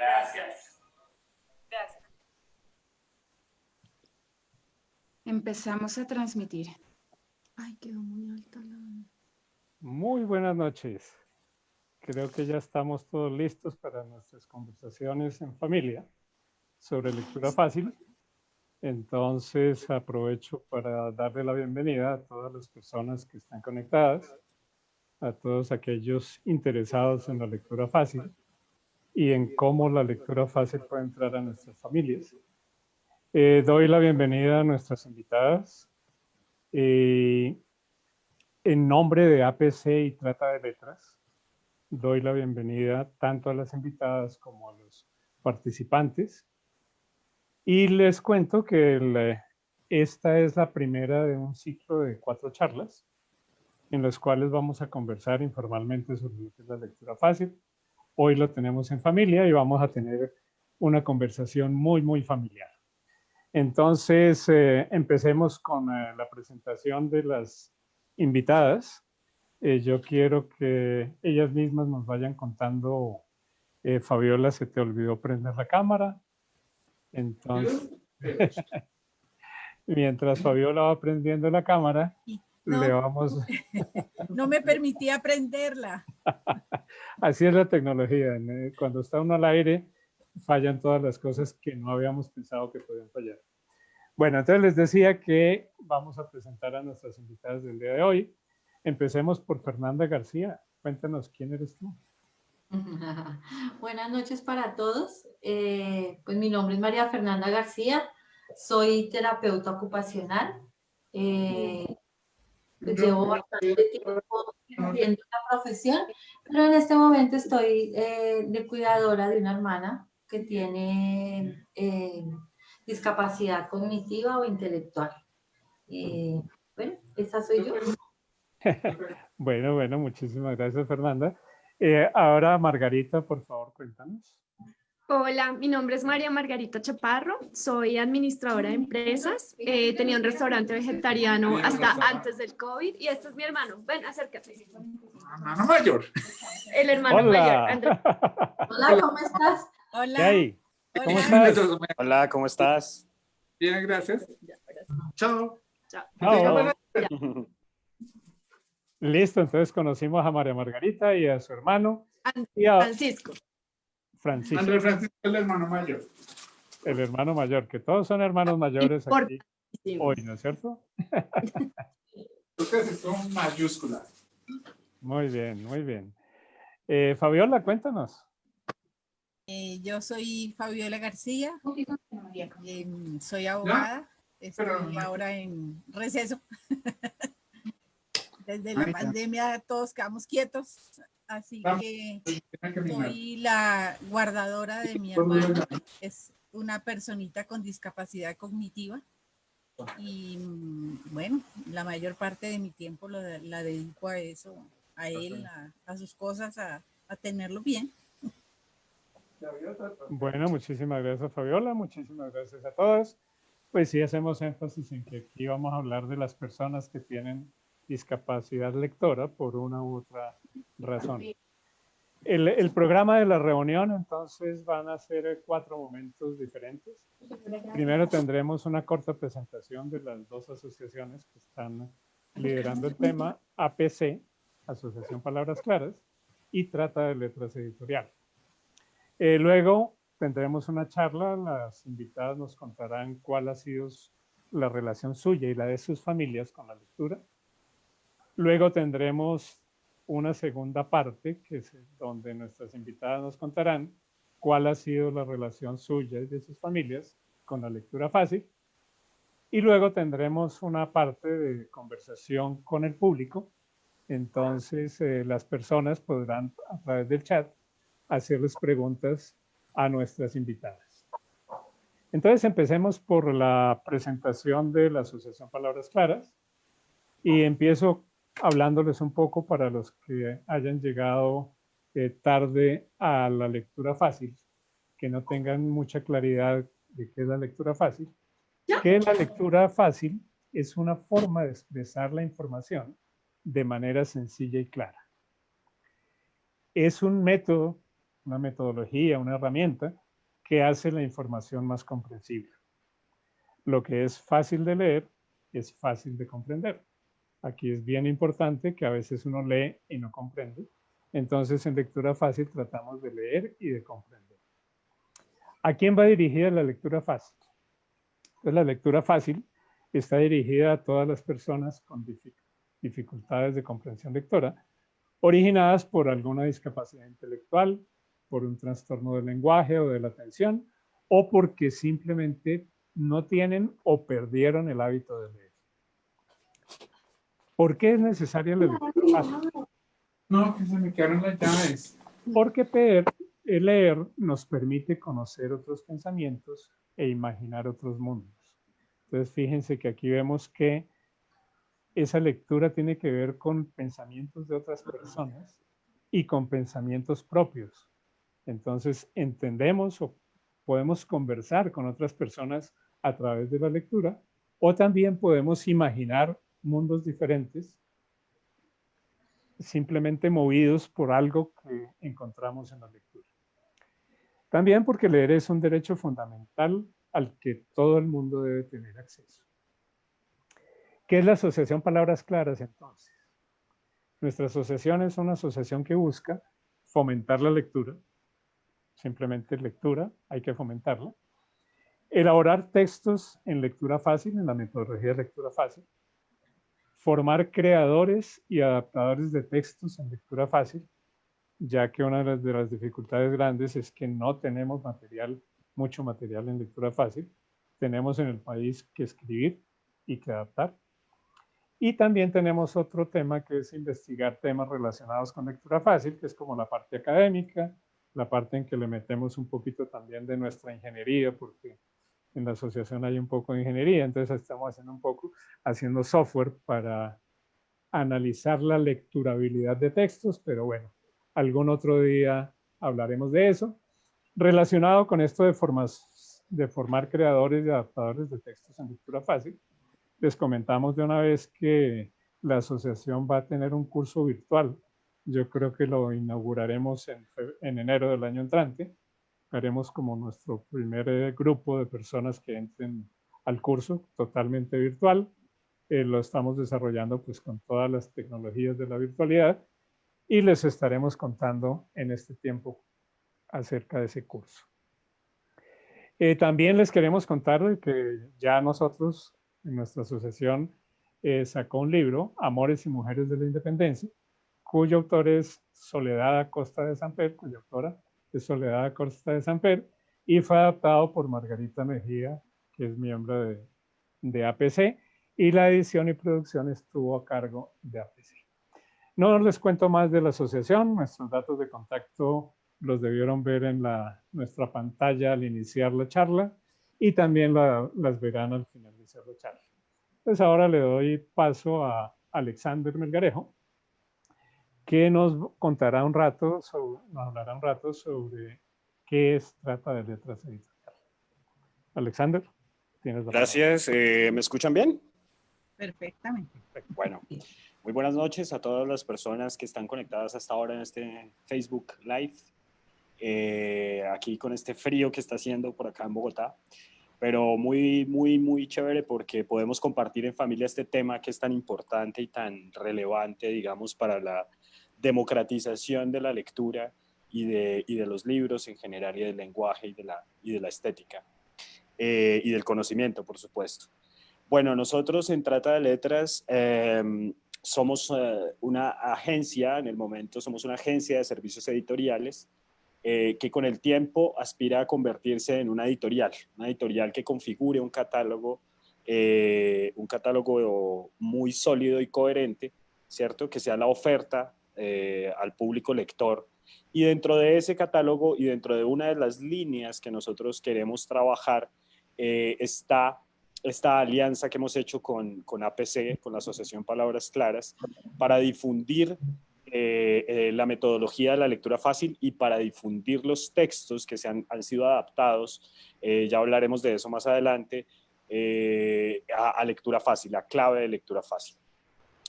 Gracias. Gracias. Empezamos a transmitir. Ay, quedó muy alta la... Muy buenas noches. Creo que ya estamos todos listos para nuestras conversaciones en familia sobre lectura fácil. Entonces aprovecho para darle la bienvenida a todas las personas que están conectadas, a todos aquellos interesados en la lectura fácil y en cómo la lectura fácil puede entrar a nuestras familias. Doy la bienvenida a nuestras invitadas. En nombre de APC y Trata de Letras, doy la bienvenida tanto a las invitadas como a los participantes. Y les cuento que esta es la primera de un ciclo de 4 charlas en las cuales vamos a conversar informalmente sobre lo que es la lectura fácil. Hoy lo tenemos en familia y vamos a tener una conversación muy familiar. Entonces, empecemos con la presentación de las invitadas. Yo quiero que ellas mismas nos vayan contando. Fabiola, se te olvidó prender la cámara. Entonces, mientras Fabiola va prendiendo la cámara, no, le vamos... No me permitía prenderla. Así es la tecnología. Cuando está uno al aire, fallan todas las cosas que no habíamos pensado que podían fallar. Bueno, entonces les decía que vamos a presentar a nuestras invitadas del día de hoy. Empecemos por Fernanda García. Cuéntanos, ¿quién eres tú? Buenas noches para todos. Pues mi nombre es María Fernanda García. Soy terapeuta ocupacional. Pues llevo bastante tiempo ejerciendo la profesión, pero en este momento estoy de cuidadora de una hermana que tiene discapacidad cognitiva o intelectual. Bueno, esa soy yo. Bueno, muchísimas gracias, Fernanda. Ahora, Margarita, por favor, cuéntanos. Hola, mi nombre es María Margarita Chaparro, soy administradora de empresas, tenía un restaurante vegetariano hasta antes del COVID y este es mi hermano. Ven, acércate. Hermano mayor. El hermano Hola. mayor, Andrés. Hola, ¿cómo estás? Hola. ¿Qué hay? Hola. ¿Cómo estás? Hola, ¿cómo estás? Bien, gracias. Chao. Chao. Chao. Listo, entonces conocimos a María Margarita y a su hermano. Y a Francisco. Francisco, Andrés Francisco, el hermano mayor. el hermano mayor, que todos son hermanos mayores aquí hoy, ¿no es cierto? Ustedes son mayúsculas. Muy bien, muy bien. Fabiola, cuéntanos. Yo soy Fabiola García, soy abogada, estoy ahora en receso. Desde la pandemia todos quedamos quietos, así que soy la guardadora de mi hermano, es una personita con discapacidad cognitiva y bueno, la mayor parte de mi tiempo la dedico a eso, a él, a sus cosas, a tenerlo bien. Bueno, muchísimas gracias, Fabiola. Muchísimas gracias a todas. Pues sí, hacemos énfasis en que aquí vamos a hablar de las personas que tienen discapacidad lectora por una u otra razón. El programa de la reunión, entonces, van a ser 4 momentos diferentes. Primero tendremos una corta presentación de las 2 asociaciones que están liderando el tema, APC, Asociación Palabras Claras, y Trata de Letras Editorial. Luego tendremos una charla, las invitadas nos contarán cuál ha sido la relación suya y la de sus familias con la lectura. Luego tendremos una segunda parte, que es donde nuestras invitadas nos contarán cuál ha sido la relación suya y de sus familias con la lectura fácil. Y luego tendremos una parte de conversación con el público. Entonces, las personas podrán, a través del chat, hacerles preguntas a nuestras invitadas. Entonces, empecemos por la presentación de la Asociación Palabras Claras. Y empiezo hablándoles un poco para los que hayan llegado tarde a la lectura fácil, que no tengan mucha claridad de qué es la lectura fácil. Que la lectura fácil es una forma de expresar la información de manera sencilla y clara. Es un método una metodología, una herramienta que hace la información más comprensible. Lo que es fácil de leer es fácil de comprender. Aquí es bien importante que a veces uno lee y no comprende. Entonces, en lectura fácil tratamos de leer y de comprender. ¿A quién va dirigida la lectura fácil? Entonces, la lectura fácil está dirigida a todas las personas con dificultades de comprensión lectora, originadas por alguna discapacidad intelectual, por un trastorno del lenguaje o de la atención, o porque simplemente no tienen o perdieron el hábito de leer. ¿Por qué es necesaria la lectura fácil? No, que se me quedaron las llaves. Porque leer nos permite conocer otros pensamientos e imaginar otros mundos. Entonces, fíjense que aquí vemos que esa lectura tiene que ver con pensamientos de otras personas y con pensamientos propios. Entonces, entendemos o podemos conversar con otras personas a través de la lectura, o también podemos imaginar mundos diferentes simplemente movidos por algo que encontramos en la lectura. También porque leer es un derecho fundamental al que todo el mundo debe tener acceso. ¿Qué es la Asociación Palabras Claras entonces? Nuestra asociación es una asociación que busca fomentar la lectura, simplemente lectura, hay que fomentarla, elaborar textos en lectura fácil, en la metodología de lectura fácil, formar creadores y adaptadores de textos en lectura fácil, ya que una de las dificultades grandes es que no tenemos mucho material en lectura fácil. Tenemos en el país que escribir y que adaptar. Y también tenemos otro tema que es investigar temas relacionados con lectura fácil, que es como la parte académica, la parte en que le metemos un poquito también de nuestra ingeniería, porque en la asociación hay un poco de ingeniería, entonces estamos haciendo software para analizar la lecturabilidad de textos, pero bueno, algún otro día hablaremos de eso. Relacionado con esto de formar creadores y adaptadores de textos en lectura fácil, les comentamos de una vez que la asociación va a tener un curso virtual. Yo creo que lo inauguraremos en enero del año entrante. Haremos como nuestro primer grupo de personas que entren al curso totalmente virtual. Lo estamos desarrollando pues con todas las tecnologías de la virtualidad y les estaremos contando en este tiempo acerca de ese curso. También les queremos contar que ya nosotros en nuestra asociación sacó un libro, Amores y Mujeres de la Independencia, cuyo autor es Soledad Acosta de Samper, cuya autora es Soledad Acosta de Samper, y fue adaptado por Margarita Mejía, que es miembro de APC, y la edición y producción estuvo a cargo de APC. No les cuento más de la asociación, nuestros datos de contacto los debieron ver en nuestra pantalla al iniciar la charla y también las verán al finalizar la charla. Pues ahora le doy paso a Alexander Melgarejo, que nos hablará un rato sobre qué trata de letras editoriales. Alexander, tienes la palabra. Gracias. ¿Me escuchan bien? Perfectamente. Bueno, muy buenas noches a todas las personas que están conectadas hasta ahora en este Facebook Live. Aquí con este frío que está haciendo por acá en Bogotá, pero muy, muy, muy chévere porque podemos compartir en familia este tema que es tan importante y tan relevante, digamos, para la democratización de la lectura y de los libros en general y del lenguaje y de la estética y del conocimiento, por supuesto. Bueno, nosotros en Trata de Letras somos una agencia, en el momento somos una agencia de servicios editoriales que con el tiempo aspira a convertirse en una editorial que configure un catálogo muy sólido y coherente, ¿cierto? Que sea la oferta al público lector. Y dentro de ese catálogo y dentro de una de las líneas que nosotros queremos trabajar está esta alianza que hemos hecho con APC, con la Asociación Palabras Claras, para difundir la metodología de la lectura fácil y para difundir los textos que han sido adaptados, ya hablaremos de eso más adelante, a lectura fácil, la clave de lectura fácil.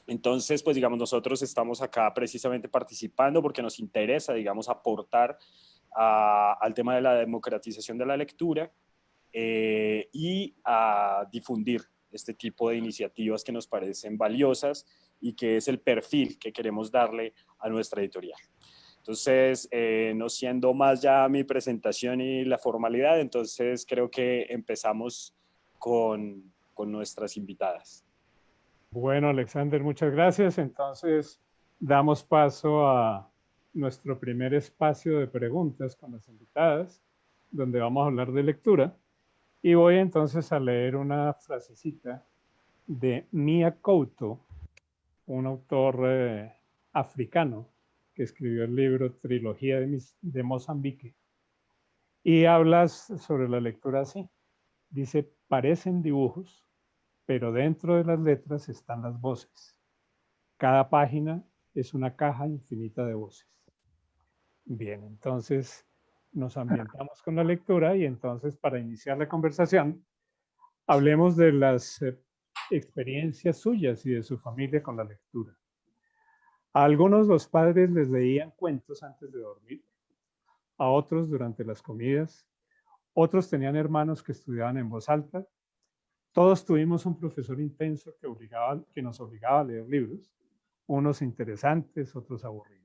Entonces, pues digamos, nosotros estamos acá precisamente participando porque nos interesa, digamos, aportar al tema de la democratización de la lectura y a difundir este tipo de iniciativas que nos parecen valiosas y que es el perfil que queremos darle a nuestra editorial. Entonces, no siendo más ya mi presentación y la formalidad, entonces creo que empezamos con nuestras invitadas. Bueno, Alexander, muchas gracias. Entonces, damos paso a nuestro primer espacio de preguntas con las invitadas, donde vamos a hablar de lectura. Y voy entonces a leer una frasecita de Mia Couto, un autor africano que escribió el libro Trilogía de Mozambique. Y hablas sobre la lectura así. Dice, parecen dibujos, pero dentro de las letras están las voces. Cada página es una caja infinita de voces. Bien, entonces nos ambientamos con la lectura y entonces para iniciar la conversación, hablemos de las experiencias suyas y de su familia con la lectura. A algunos los padres les leían cuentos antes de dormir, a otros durante las comidas, otros tenían hermanos que estudiaban en voz alta. Todos tuvimos un profesor intenso que nos obligaba a leer libros, unos interesantes, otros aburridos.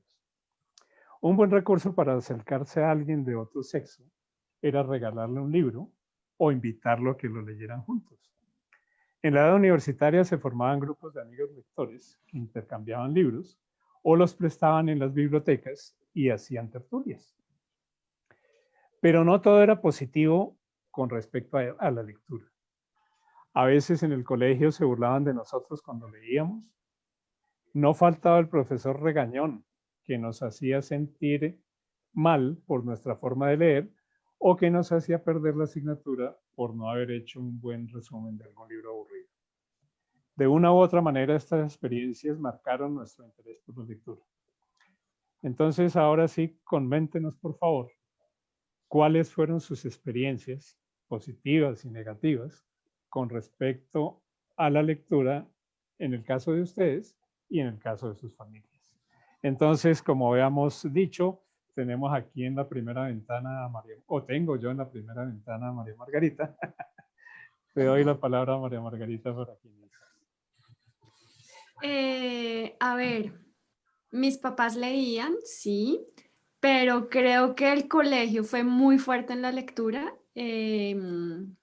Un buen recurso para acercarse a alguien de otro sexo era regalarle un libro o invitarlo a que lo leyeran juntos. En la edad universitaria se formaban grupos de amigos lectores que intercambiaban libros o los prestaban en las bibliotecas y hacían tertulias. Pero no todo era positivo con respecto a la lectura. A veces en el colegio se burlaban de nosotros cuando leíamos. No faltaba el profesor regañón que nos hacía sentir mal por nuestra forma de leer o que nos hacía perder la asignatura por no haber hecho un buen resumen de algún libro aburrido. De una u otra manera, estas experiencias marcaron nuestro interés por la lectura. Entonces, ahora sí, coméntenos, por favor, cuáles fueron sus experiencias positivas y negativas con respecto a la lectura en el caso de ustedes y en el caso de sus familias. Entonces, como habíamos dicho, tenemos aquí en la primera ventana a María, o tengo yo en la primera ventana a María Margarita. Te doy la palabra a María Margarita para que inicies. A ver, mis papás leían, sí, pero creo que el colegio fue muy fuerte en la lectura y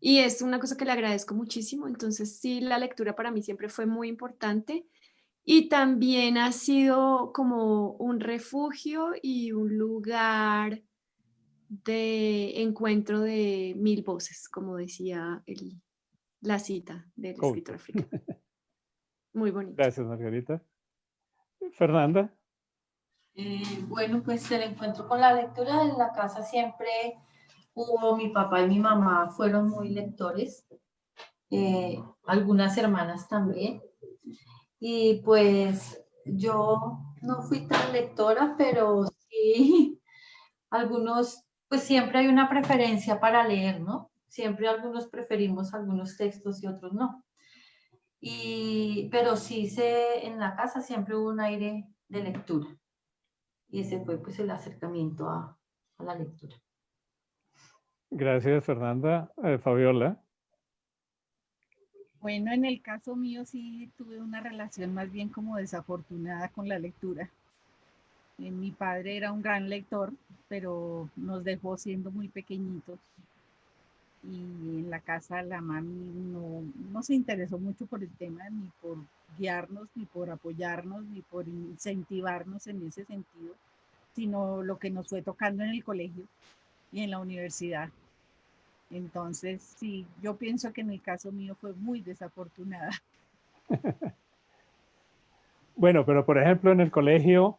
es una cosa que le agradezco muchísimo. Entonces, sí, la lectura para mí siempre fue muy importante y también ha sido como un refugio y un lugar de encuentro de mil voces, como decía la cita del escritor africano. Muy bonito. Gracias, Margarita. Fernanda. Bueno, pues el encuentro con la lectura en la casa siempre hubo, mi papá y mi mamá fueron muy lectores, algunas hermanas también. Y pues yo no fui tan lectora, pero sí, algunos, pues siempre hay una preferencia para leer, ¿no? Siempre algunos preferimos algunos textos y otros no. Pero sí en la casa siempre hubo un aire de lectura. Y ese fue pues el acercamiento a la lectura. Gracias, Fernanda. Fabiola. Bueno, en el caso mío sí tuve una relación más bien como desafortunada con la lectura. Mi padre era un gran lector, pero nos dejó siendo muy pequeñitos. Y en la casa la mami no se interesó mucho por el tema, ni por guiarnos, ni por apoyarnos, ni por incentivarnos en ese sentido, sino lo que nos fue tocando en el colegio y en la universidad. Entonces, sí, yo pienso que en el caso mío fue muy desafortunada. Bueno, pero por ejemplo en el colegio,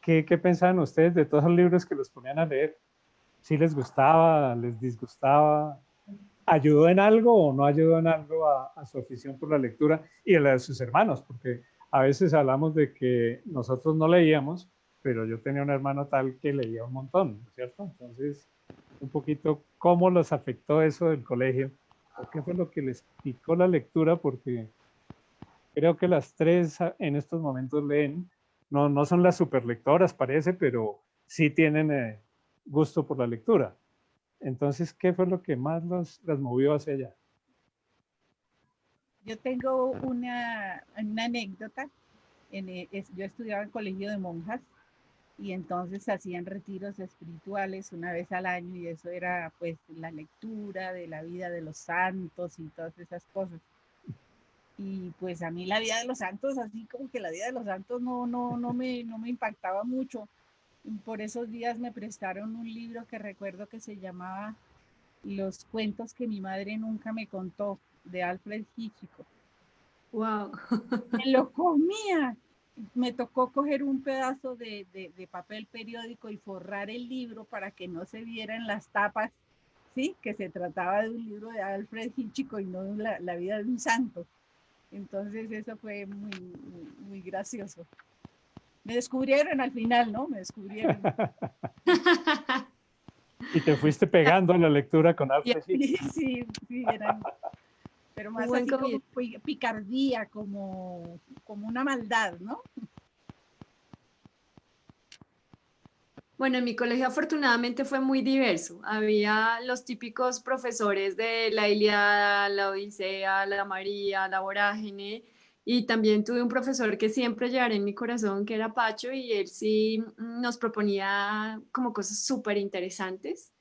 ¿qué pensaban ustedes de todos los libros que los ponían a leer? ¿Sí les gustaba, les disgustaba? ¿Ayudó en algo o no ayudó en algo a su afición por la lectura y a la de sus hermanos? Porque a veces hablamos de que nosotros no leíamos, pero yo tenía un hermano tal que leía un montón, ¿no es cierto? Entonces, un poquito, ¿cómo los afectó eso del colegio? ¿O qué fue lo que les picó la lectura? Porque creo que las tres en estos momentos leen, no son las superlectoras parece, pero sí tienen gusto por la lectura. Entonces, ¿qué fue lo que más las movió hacia allá? Yo tengo una anécdota. Yo estudiaba en colegio de monjas y entonces hacían retiros espirituales una vez al año y eso era pues la lectura de la vida de los santos y todas esas cosas. Y pues a mí la vida de los santos, así como que la vida de los santos no me impactaba mucho. Por esos días me prestaron un libro que recuerdo que se llamaba Los cuentos que mi madre nunca me contó, de Alfred Hitchcock. Wow. Me lo comía. Me tocó coger un pedazo de papel periódico y forrar el libro para que no se vieran las tapas, ¿sí? Que se trataba de un libro de Alfred Hitchcock y no de la vida de un santo. Entonces eso fue muy gracioso. Me descubrieron al final, ¿no? Me descubrieron. Y te fuiste pegando a la lectura con Alfred Hitchcock. Sí, eran, pero más Buen así comienzo. como picardía, como una maldad, ¿no? Bueno, en mi colegio afortunadamente fue muy diverso. Había los típicos profesores de la Ilíada, la Odisea, la María, la Vorágine, y también tuve un profesor que siempre llevaré en mi corazón, que era Pacho, y él sí nos proponía como cosas súper interesantes.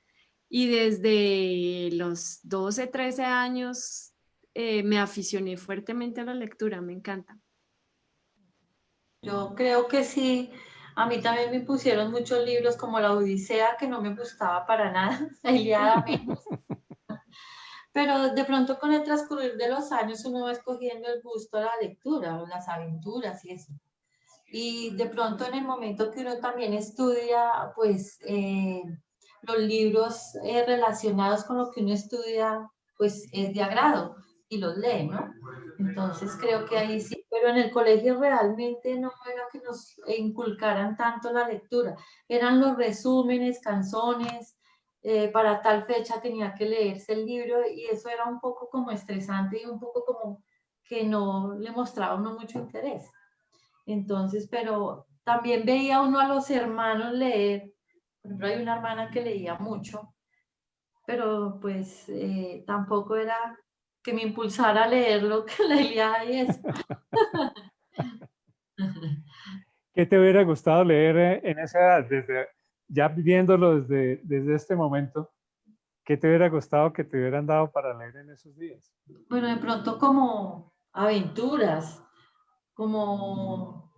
Y desde los 12, 13 años me aficioné fuertemente a la lectura, me encanta. Yo creo que sí, a mí también me pusieron muchos libros como la Odisea, que no me gustaba para nada, la Ilíada menos, pero de pronto con el transcurrir de los años uno va escogiendo el gusto a la lectura, o las aventuras y eso. Y de pronto en el momento que uno también estudia, pues los libros relacionados con lo que uno estudia, pues es de agrado y los lee, ¿no? Entonces creo que ahí sí, pero en el colegio realmente no era que nos inculcaran tanto la lectura, eran los resúmenes, canzones, para tal fecha tenía que leerse el libro y eso era un poco como estresante y un poco como que no le mostraba a uno mucho interés. Entonces, pero también veía uno a los hermanos leer. Por ejemplo, hay una hermana que leía mucho, pero pues tampoco era que me impulsara a leer lo que la Ilíada y eso. ¿Qué te hubiera gustado leer en esa edad? Ya viviéndolo desde este momento, ¿qué te hubiera gustado que te hubieran dado para leer en esos días? Bueno, de pronto como aventuras, como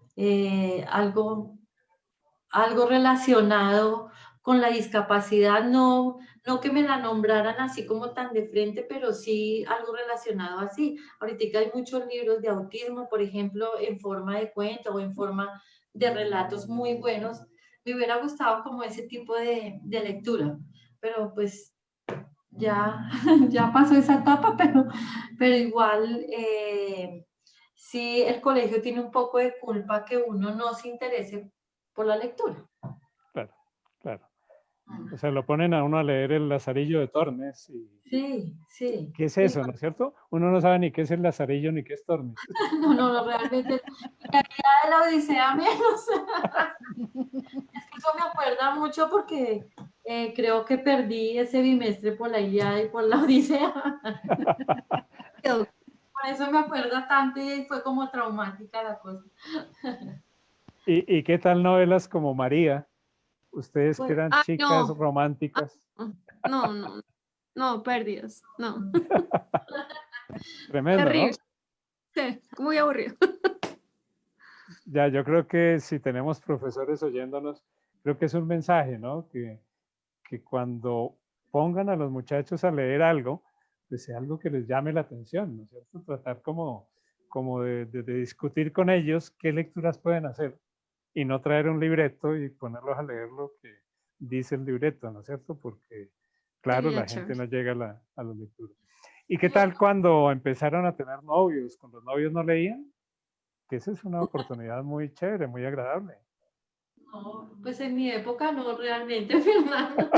algo relacionado con la discapacidad, no que me la nombraran así como tan de frente, pero sí algo relacionado así. Ahorita hay muchos libros de autismo, por ejemplo, en forma de cuento o en forma de relatos muy buenos. Me hubiera gustado como ese tipo de lectura, pero pues ya, ya pasó esa etapa, pero igual sí el colegio tiene un poco de culpa que uno no se interese por la lectura. Claro, claro. O sea, lo ponen a uno a leer el Lazarillo de Tormes. Sí, sí. ¿Qué es Sí. eso, no es cierto? Uno no sabe ni qué es el Lazarillo ni qué es Tormes. No, realmente. La idea de la Odisea menos. Es que eso me acuerda mucho porque creo que perdí ese bimestre por la Ilíada y por la Odisea. Por eso me acuerda tanto y fue como traumática la cosa. ¿Y qué tal novelas como María? Ustedes que Pues, eran Ay, chicas no. románticas. No, pérdidas, no. Tremendo, ¿no? Terrible, sí, muy aburrido. Ya, yo creo que si tenemos profesores oyéndonos, creo que es un mensaje, ¿no? Que cuando pongan a los muchachos a leer algo, pues sea algo que les llame la atención, ¿no es cierto? Tratar como de discutir con ellos qué lecturas pueden hacer y no traer un libreto y ponerlos a leer lo que dice el libreto, ¿no es cierto? Porque, claro, Sería la gente chévere. no llega a la lectura. ¿Y qué tal cuando empezaron a tener novios? ¿Con los novios no leían? Que esa es una oportunidad muy chévere, muy agradable. no, pues en mi época no realmente, Fernando.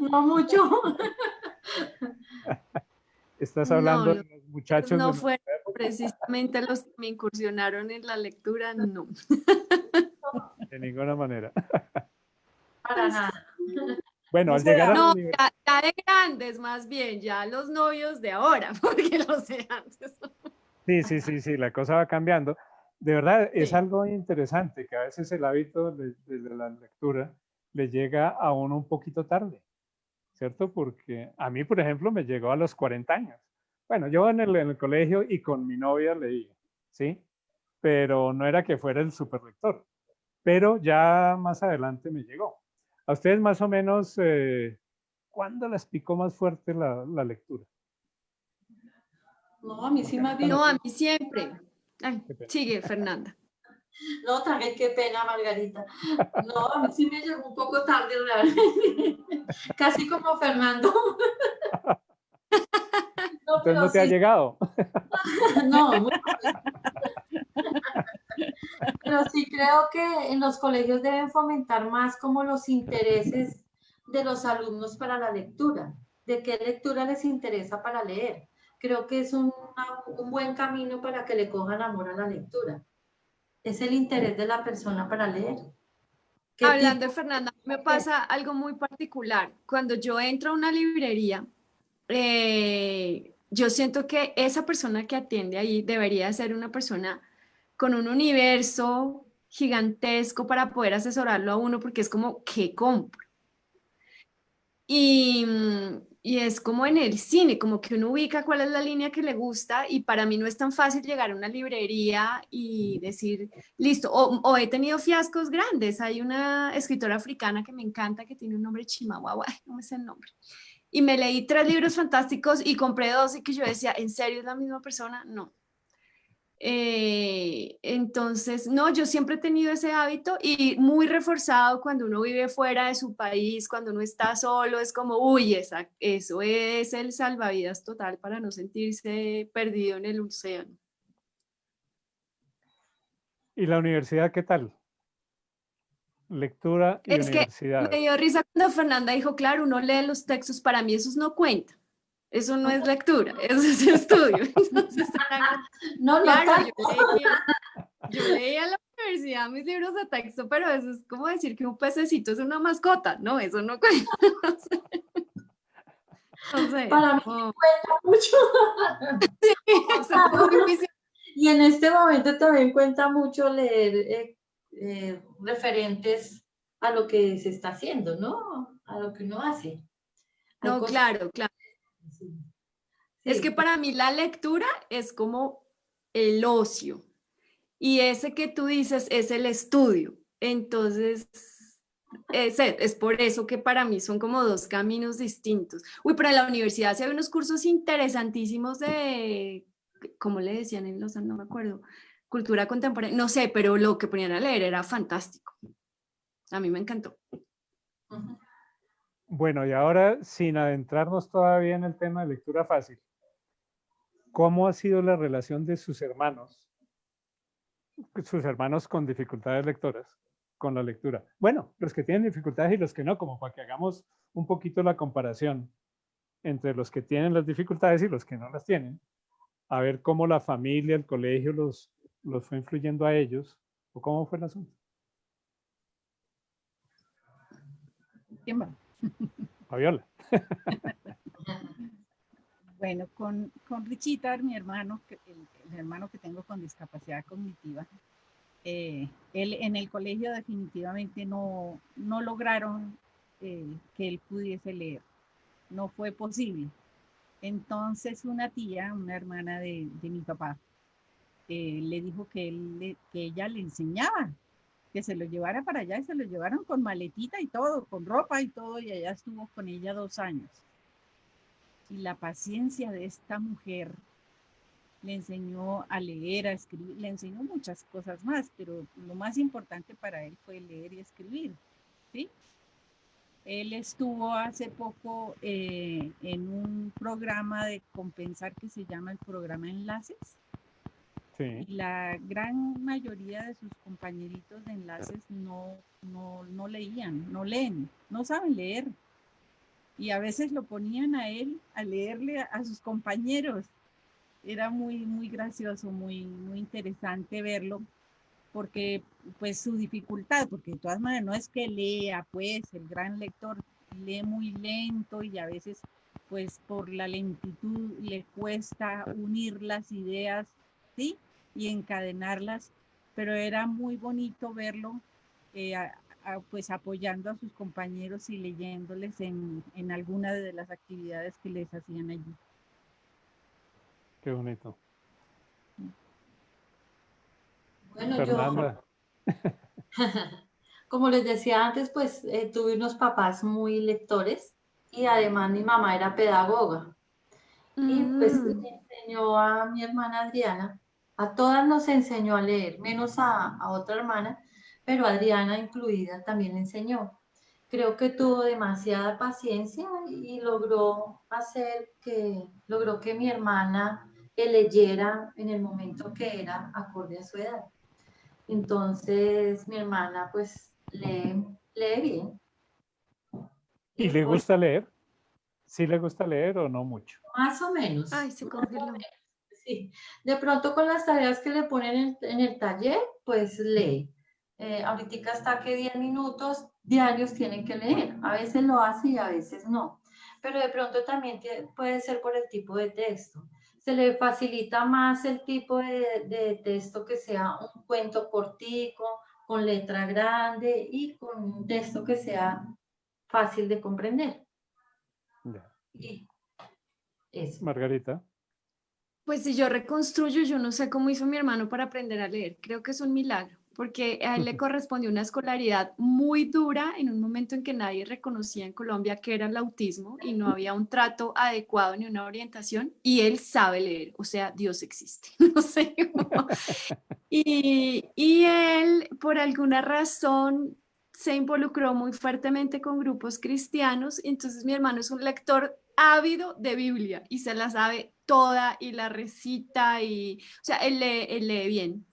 No mucho. Estás No, hablando de los los niños muchachos de no nuestra fueron época, precisamente los que me incursionaron en la lectura, no. de ninguna manera. para nada. Bueno, No al se llegar a la No, universidad, ya de grandes más bien, ya los novios de ahora, porque los de antes. sí, la cosa va cambiando. De verdad, es Sí. algo interesante que a veces el hábito de la lectura le llega a uno un poquito tarde, ¿cierto? Porque a mí, por ejemplo, me llegó a los 40 años. Bueno, yo en el colegio y con mi novia leía, ¿sí? Pero no era que fuera el superlector. Pero ya más adelante me llegó. ¿A ustedes más o menos cuándo les picó más fuerte la lectura? No, a mí sí más bien. No, a mí siempre. Ay, Qué pena. sigue, Fernanda. No, también qué pena, Margarita. No, a mí sí me llegó un poco tarde realmente. Casi como Fernando. No, Entonces pero no te ha sí, llegado. no, pero sí creo que en los colegios deben fomentar más como los intereses de los alumnos para la lectura, de qué lectura les interesa para leer. Creo que es un buen camino para que le cojan amor a la lectura. Es el interés de la persona para leer. ¿Qué Hablando tipo? de Fernanda, me pasa algo muy particular. Cuando yo entro a una librería, yo siento que esa persona que atiende ahí debería ser una persona con un universo gigantesco para poder asesorarlo a uno, porque es como, ¿qué compro? Y es como en el cine, como que uno ubica cuál es la línea que le gusta y para mí no es tan fácil llegar a una librería y decir, listo, o he tenido fiascos grandes. Hay una escritora africana que me encanta, que tiene un nombre chihuahua, ay, no me sé el nombre. Y me leí 3 libros fantásticos y compré 2 y que yo decía, ¿en serio es la misma persona? No. Entonces, no, yo siempre he tenido ese hábito y muy reforzado cuando uno vive fuera de su país, cuando uno está solo, es como, uy, eso es el salvavidas total para no sentirse perdido en el océano. ¿Y la universidad qué tal? Lectura y Es que universidad. me dio risa cuando Fernanda dijo, claro, uno lee los textos, para mí esos no cuentan, eso no es lectura, eso es estudio. Entonces, era como, No, no claro, tanto. yo leía en la universidad mis libros de texto, pero eso es como decir que un pececito es una mascota, no, eso no cuenta. No sé. Para mí Oh, cuenta mucho. es muy difícil. Y en este momento también cuenta mucho leer referentes a lo que se está haciendo, ¿no? A lo que uno hace. Hay No, cosas. claro, claro. Sí, Es que sí. para mí la lectura es como el ocio y ese que tú dices es el estudio. Entonces, es por eso que para mí son como 2 caminos distintos. Uy, pero en la universidad sí hay unos cursos interesantísimos de, ¿cómo le decían en los, no me acuerdo, cultura contemporánea, no sé, pero lo que ponían a leer era fantástico. A mí me encantó. Ujú. Bueno, y ahora, sin adentrarnos todavía en el tema de lectura fácil, ¿cómo ha sido la relación de sus hermanos con dificultades lectoras, con la lectura? Bueno, los que tienen dificultades y los que no, como para que hagamos un poquito la comparación entre los que tienen las dificultades y los que no las tienen, a ver cómo la familia, el colegio los fue influyendo a ellos, o cómo fue el asunto. ¿Quién va? Fabiola. Bueno, con Richita, mi hermano, el hermano que tengo con discapacidad cognitiva, él en el colegio definitivamente no lograron que él pudiese leer. No fue posible. Entonces una tía, una hermana de mi papá, le dijo que ella le enseñaba, que se lo llevara para allá y se lo llevaron con maletita y todo, con ropa y todo, y allá estuvo con ella 2 años. Y la paciencia de esta mujer le enseñó a leer, a escribir, le enseñó muchas cosas más, pero lo más importante para él fue leer y escribir, ¿sí? Él estuvo hace poco en un programa de compensar que se llama el programa Enlaces, Sí. y la gran mayoría de sus compañeritos de enlaces no leían, no leen, no saben leer. Y a veces lo ponían a él a leerle a sus compañeros. Era muy, muy gracioso, muy, muy interesante verlo, porque pues su dificultad, porque de todas maneras no es que lea, pues el gran lector lee muy lento y a veces pues por la lentitud le cuesta unir las ideas, ¿sí? Y encadenarlas, pero era muy bonito verlo pues apoyando a sus compañeros y leyéndoles en alguna de las actividades que les hacían allí. Qué bonito. Bueno, Fernanda. como les decía antes, pues tuve unos papás muy lectores y además mi mamá era pedagoga. Y pues enseñó a mi hermana Adriana, a todas nos enseñó a leer, menos a otra hermana, pero Adriana incluida también le enseñó. Creo que tuvo demasiada paciencia y logró que mi hermana leyera en el momento que era acorde a su edad. Entonces mi hermana pues lee bien. ¿Y le gusta leer? ¿Sí le gusta leer o no mucho? Más o menos. Ay, se congeló. Sí, de pronto con las tareas que le ponen en el taller, pues lee. Ahorita está que 10 minutos diarios tienen que leer. A veces lo hace y a veces no. Pero de pronto también puede ser por el tipo de texto. Se le facilita más el tipo de texto que sea un cuento cortico, con letra grande y con un texto que sea fácil de comprender. Ya. Y eso. Margarita. Pues si yo reconstruyo, yo no sé cómo hizo mi hermano para aprender a leer. Creo que es un milagro, porque a él le correspondió una escolaridad muy dura en un momento en que nadie reconocía en Colombia que era el autismo y no había un trato adecuado ni una orientación, y él sabe leer, o sea, Dios existe, no sé. Y él, por alguna razón, se involucró muy fuertemente con grupos cristianos, y entonces mi hermano es un lector ávido de Biblia y se la sabe toda y la recita y, o sea, él lee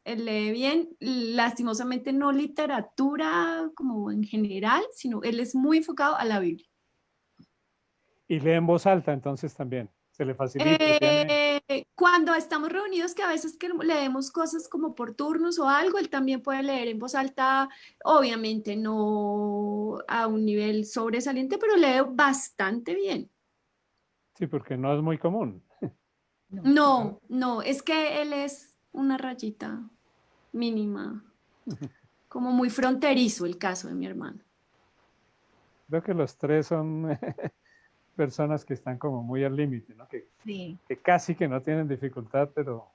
bien, lastimosamente no literatura como en general, sino él es muy enfocado a la Biblia. Y lee en voz alta entonces también. Se le facilita. Cuando estamos reunidos, que a veces que leemos cosas como por turnos o algo, él también puede leer en voz alta, obviamente no a un nivel sobresaliente, pero lee bastante bien. Sí, porque no es muy común. No, es que él es una rayita mínima, como muy fronterizo el caso de mi hermano. Creo que los tres son personas que están como muy al límite, ¿no? Que casi que no tienen dificultad, pero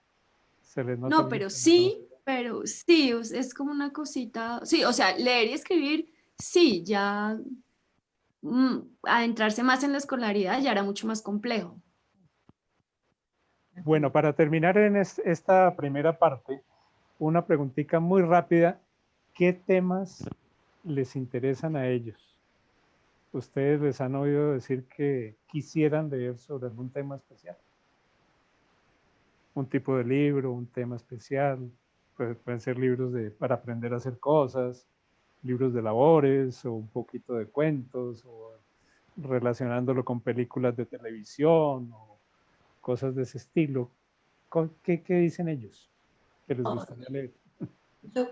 se les nota. No, pero sí, es como una cosita, sí, o sea, leer y escribir, sí, ya adentrarse más en la escolaridad ya era mucho más complejo. Bueno, para terminar en esta primera parte, una preguntita muy rápida. ¿Qué temas les interesan a ellos? ¿Ustedes les han oído decir que quisieran leer sobre algún tema especial? Un tipo de libro, un tema especial. Pueden ser libros para aprender a hacer cosas, libros de labores o un poquito de cuentos o relacionándolo con películas de televisión o cosas de ese estilo. ¿Qué dicen ellos que les gustaría leer?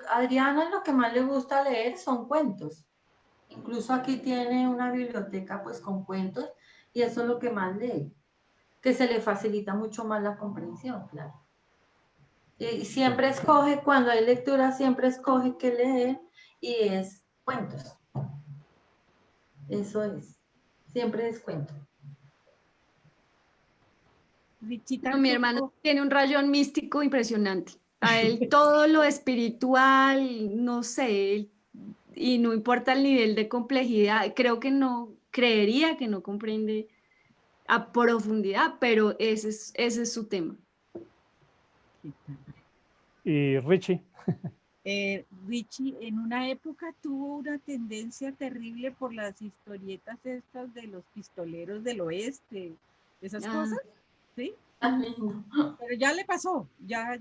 Adriana lo que más le gusta leer son cuentos. Incluso aquí tiene una biblioteca pues con cuentos y eso es lo que más lee, que se le facilita mucho más la comprensión, claro. Y siempre escoge, cuando hay lectura, siempre escoge qué leer y es cuentos. Eso es, siempre es cuento. Mi hermano tiene un rayón místico impresionante. A él todo lo espiritual, no sé, y no importa el nivel de complejidad, creería que no comprende a profundidad, pero ese es su tema. ¿Y Richie? Richie en una época tuvo una tendencia terrible por las historietas estas de los pistoleros del oeste, esas cosas, ¿sí? Pero ya le pasó, ya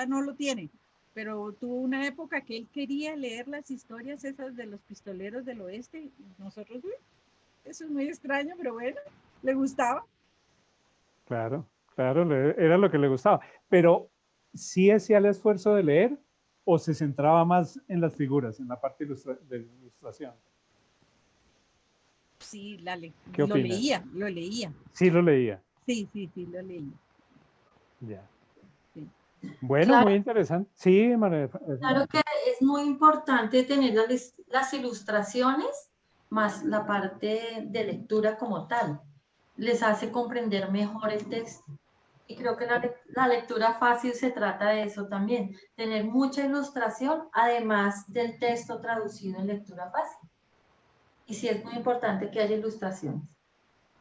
no lo tiene, pero tuvo una época que él quería leer las historias esas de los pistoleros del oeste y nosotros, eso es muy extraño, pero bueno, le gustaba. Claro, era lo que le gustaba, pero ¿sí hacía el esfuerzo de leer o se centraba más en las figuras, en la parte de ilustración? Sí, ¿Qué lo opinas? leía. Sí, lo leía. Sí, lo leía. Ya. Sí. Bueno, Claro. muy interesante. Sí, María. Claro que es muy importante tener las ilustraciones más la parte de lectura como tal. Les hace comprender mejor el texto. Y creo que la lectura fácil se trata de eso también, tener mucha ilustración, además del texto traducido en lectura fácil. Y sí es muy importante que haya ilustraciones.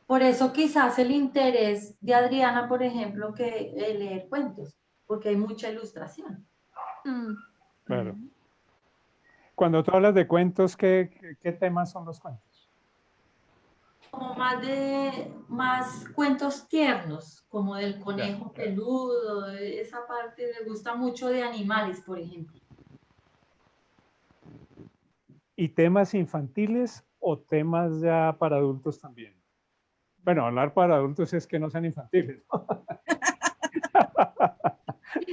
Por eso quizás el interés de Adriana, por ejemplo, que leer cuentos, porque hay mucha ilustración. Mm. Claro. Cuando tú hablas de cuentos, ¿qué temas son los cuentos? Como más cuentos tiernos, como del conejo peludo, esa parte me gusta mucho de animales, por ejemplo. ¿Y temas infantiles o temas ya para adultos también? Bueno, hablar para adultos es que no sean infantiles, ¿no?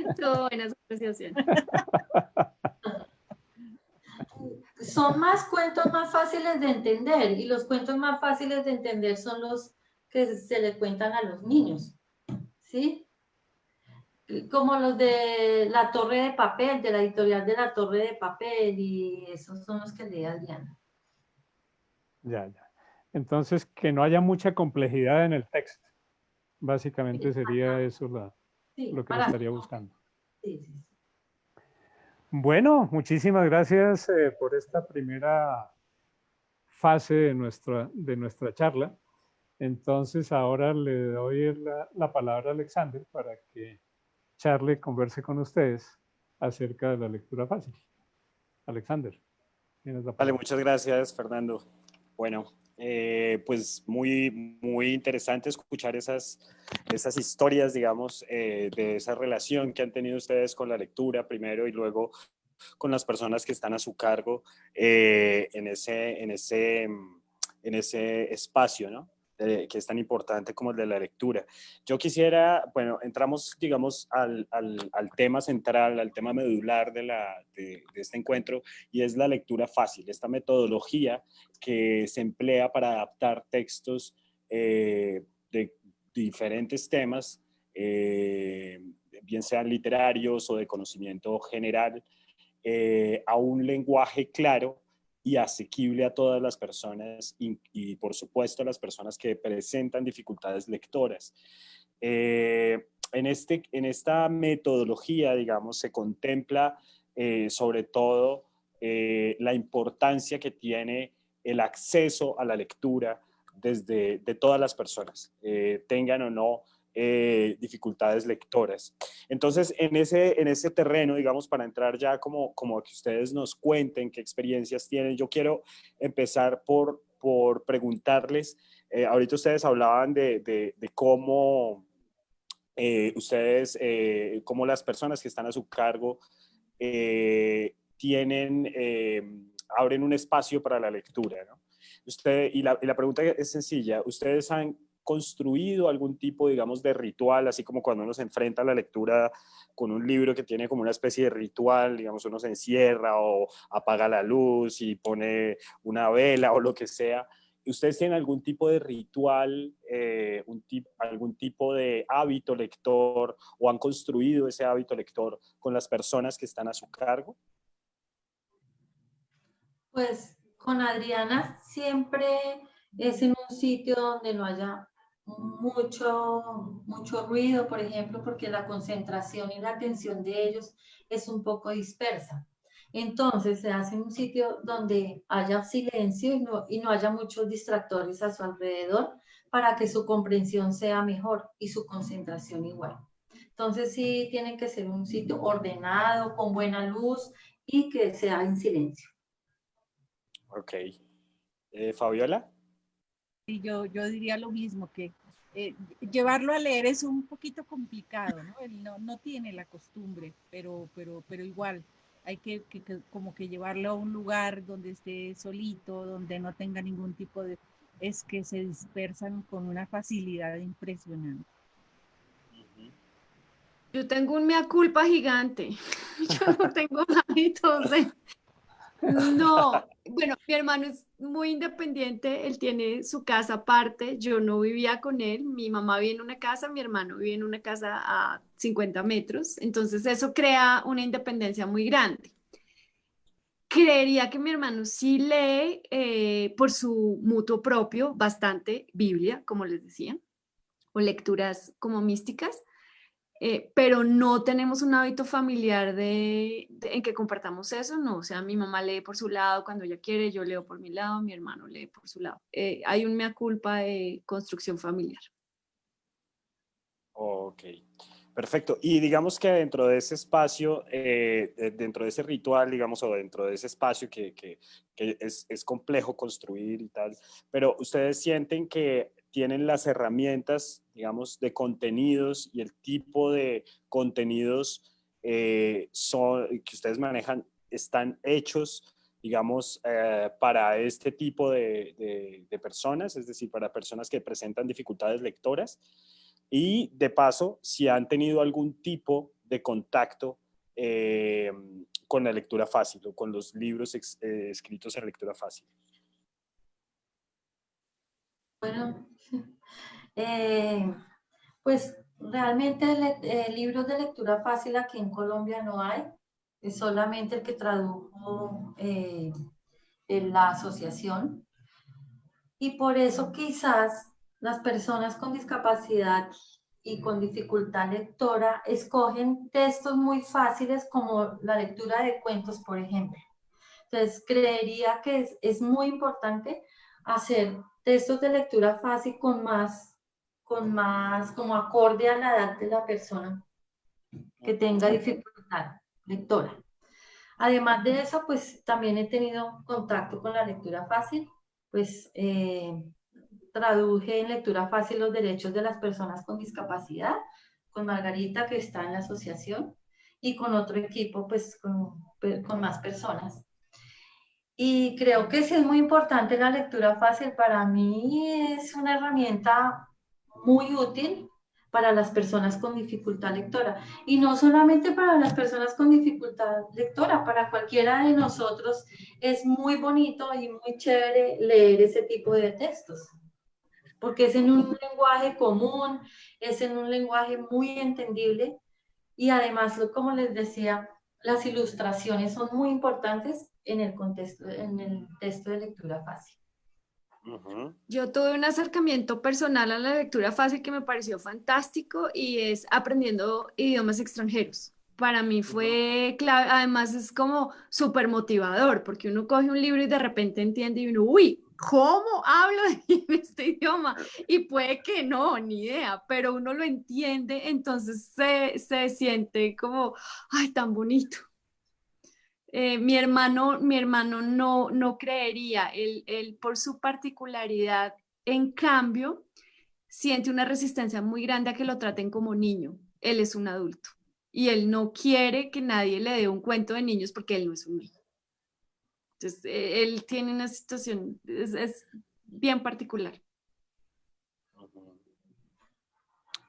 Estuvo buena su apreciación. Son más cuentos más fáciles de entender y los cuentos más fáciles de entender son los que se le cuentan a los niños, ¿sí? Como los de La Torre de Papel, de la editorial de La Torre de Papel, y esos son los que lee Adriana. Ya. Entonces, que no haya mucha complejidad en el texto. Básicamente sería eso Sí, lo que se para... estaría buscando. Sí. Bueno, muchísimas gracias por esta primera fase de nuestra charla. Entonces, ahora le doy la palabra a Alexander para que charle, converse con ustedes acerca de la lectura fácil. Alexander, tienes la Vale, palabra. muchas gracias, Fernando. Bueno, pues muy interesante escuchar esas historias, digamos, de esa relación que han tenido ustedes con la lectura primero y luego con las personas que están a su cargo en ese espacio, ¿no? Que es tan importante como el de la lectura. Yo quisiera, bueno, entramos, digamos, al tema central, al tema medular de este encuentro, y es la lectura fácil, esta metodología que se emplea para adaptar textos de diferentes temas, bien sean literarios o de conocimiento general, a un lenguaje claro y asequible a todas las personas y por supuesto a las personas que presentan dificultades lectoras. En esta metodología, digamos, se contempla sobre todo la importancia que tiene el acceso a la lectura de todas las personas, tengan o no dificultades lectoras. Entonces, en ese terreno, digamos, para entrar ya como que ustedes nos cuenten qué experiencias tienen, yo quiero empezar por preguntarles, ahorita ustedes hablaban de cómo cómo las personas que están a su cargo abren un espacio para la lectura, ¿no? Y la pregunta es sencilla, ¿ustedes han construido algún tipo, digamos, de ritual, así como cuando uno se enfrenta a la lectura con un libro que tiene como una especie de ritual, digamos, uno se encierra o apaga la luz y pone una vela o lo que sea? ¿Ustedes tienen algún tipo de ritual, algún tipo de hábito lector o han construido ese hábito lector con las personas que están a su cargo? Pues con Adriana siempre es en un sitio donde no haya mucho ruido, por ejemplo, porque la concentración y la atención de ellos es un poco dispersa. Entonces se hace en un sitio donde haya silencio y no haya muchos distractores a su alrededor para que su comprensión sea mejor y su concentración igual. Entonces sí tiene que ser un sitio ordenado, con buena luz y que sea en silencio. Ok. ¿Fabiola? Y yo diría lo mismo, que llevarlo a leer es un poquito complicado, ¿no? Él no tiene la costumbre, pero igual hay que como que llevarlo a un lugar donde esté solito, donde no tenga ningún tipo de... Es que se dispersan con una facilidad impresionante. Yo tengo un mea culpa gigante. Yo no tengo hábitos de... No, bueno, mi hermano es muy independiente, él tiene su casa aparte, yo no vivía con él, mi mamá vive en una casa, mi hermano vive en una casa a 50 metros, entonces eso crea una independencia muy grande. Creería que mi hermano sí lee por su mutuo propio bastante Biblia, como les decía, o lecturas como místicas. Pero no tenemos un hábito familiar en que compartamos eso, no, o sea, mi mamá lee por su lado cuando ella quiere, yo leo por mi lado, mi hermano lee por su lado. Hay un mea culpa de construcción familiar. Ok, perfecto. Y digamos que dentro de ese espacio, dentro de ese ritual, digamos, o dentro de ese espacio que es complejo construir y tal, pero ustedes sienten que tienen las herramientas, digamos, de contenidos y el tipo de contenidos que ustedes manejan están hechos, digamos, para este tipo de personas, es decir, para personas que presentan dificultades lectoras. Y de paso, si han tenido algún tipo de contacto con la lectura fácil o con los libros escritos en lectura fácil. Bueno, pues realmente libros de lectura fácil aquí en Colombia no hay, es solamente el que tradujo en la asociación. Y por eso quizás las personas con discapacidad y con dificultad lectora escogen textos muy fáciles como la lectura de cuentos, por ejemplo. Entonces, creería que es muy importante hacer textos de lectura fácil como acorde a la edad de la persona que tenga dificultad lectora. Además de eso, pues también he tenido contacto con la lectura fácil, pues traduje en lectura fácil los derechos de las personas con discapacidad, con Margarita, que está en la asociación, y con otro equipo, pues con más personas. Y creo que sí es muy importante la lectura fácil. Para mí es una herramienta muy útil para las personas con dificultad lectora. Y no solamente para las personas con dificultad lectora, para cualquiera de nosotros es muy bonito y muy chévere leer ese tipo de textos, porque es en un lenguaje común, es en un lenguaje muy entendible y además, como les decía, las ilustraciones son muy importantes en el contexto, en el texto de lectura fácil. Yo tuve un acercamiento personal a la lectura fácil que me pareció fantástico y es aprendiendo idiomas extranjeros. Para mí fue clave, además es como súper motivador, porque uno coge un libro y de repente entiende y uno, uy, ¿cómo hablo en este idioma? Y puede que no, ni idea, pero uno lo entiende, entonces se siente como, ay, tan bonito. Mi hermano no creería, él por su particularidad, en cambio, siente una resistencia muy grande a que lo traten como niño. Él es un adulto y él no quiere que nadie le dé un cuento de niños porque él no es un niño. Entonces, él tiene una situación, es bien particular.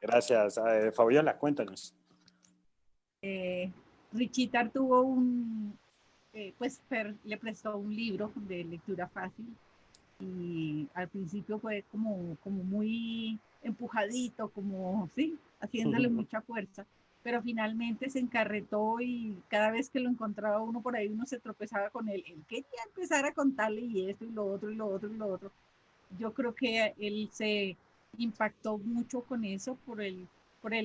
Gracias. Fabiola, cuéntanos. Richitar tuvo pues le prestó un libro de lectura fácil y al principio fue como muy empujadito, como, sí, haciéndole mucha fuerza, pero finalmente se encarretó y cada vez que lo encontraba uno por ahí, uno se tropezaba con él. Él quería empezar a contarle y esto y lo otro y lo otro y lo otro. Yo creo que él se impactó mucho con eso por el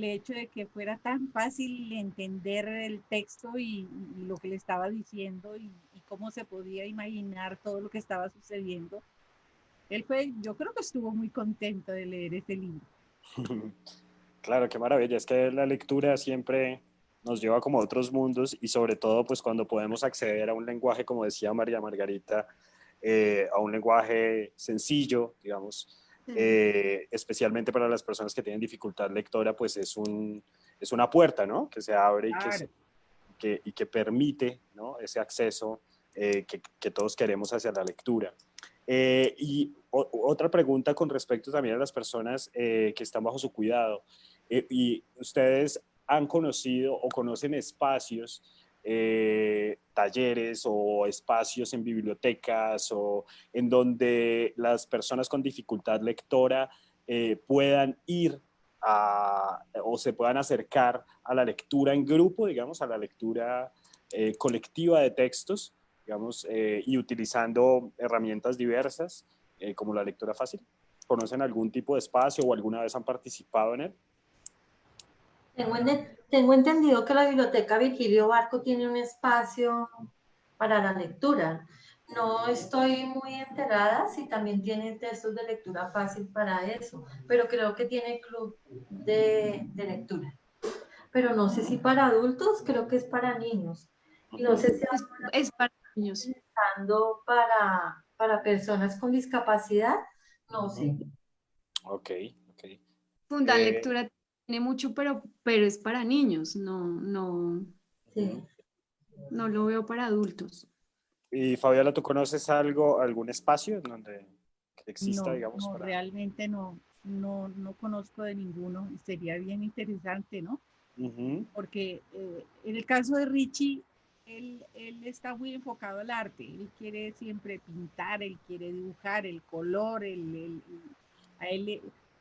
hecho de que fuera tan fácil entender el texto y lo que le estaba diciendo y cómo se podía imaginar todo lo que estaba sucediendo. Yo creo que estuvo muy contento de leer este libro. Claro, qué maravilla. Es que la lectura siempre nos lleva como a otros mundos y sobre todo pues cuando podemos acceder a un lenguaje, como decía María Margarita, a un lenguaje sencillo, digamos, especialmente para las personas que tienen dificultad lectora, pues es una puerta, ¿no? Que se abre Claro. y que permite, ¿no? Ese acceso que todos queremos hacia la lectura. Y otra pregunta con respecto también a las personas que están bajo su cuidado. Y ustedes han conocido o conocen espacios, talleres o espacios en bibliotecas o en donde las personas con dificultad lectora puedan ir o se puedan acercar a la lectura en grupo, digamos, a la lectura colectiva de textos, digamos, y utilizando herramientas diversas como la lectura fácil? ¿Conocen algún tipo de espacio o alguna vez han participado en él? Tengo entendido que la Biblioteca Virgilio Barco tiene un espacio para la lectura. No estoy muy enterada si también tiene textos de lectura fácil para eso, pero creo que tiene club de lectura. Pero no sé si para adultos, creo que es para niños. Y no sé si Es para niños. para personas con discapacidad, no sé. Ok. Fundan Lectura tiene mucho, pero es para niños, no Sí. no lo veo para adultos. Y Fabiola, ¿tú conoces algún espacio en donde exista, No, digamos? no, realmente no conozco de ninguno. Sería bien interesante, ¿no? Porque en el caso de Richie, él está muy enfocado al arte. Él quiere siempre pintar, él quiere dibujar, el color,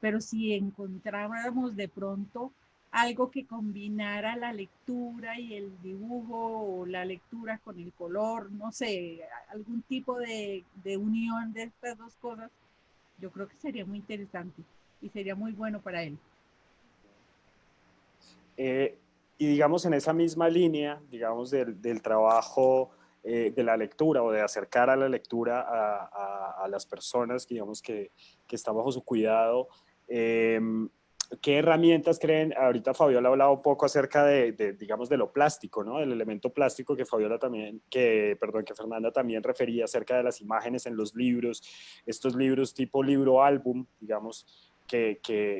pero si encontráramos de pronto algo que combinara la lectura y el dibujo, o la lectura con el color, no sé, algún tipo de unión de estas dos cosas, yo creo que sería muy interesante y sería muy bueno para él. Y digamos en esa misma línea, digamos del trabajo de la lectura o de acercar a la lectura a las personas, digamos, que están bajo su cuidado, ¿qué herramientas creen? Ahorita Fabiola ha hablado un poco acerca digamos, de lo plástico, ¿no? Del elemento plástico que Fernanda también refería acerca de las imágenes en los libros, estos libros tipo libro álbum, digamos, que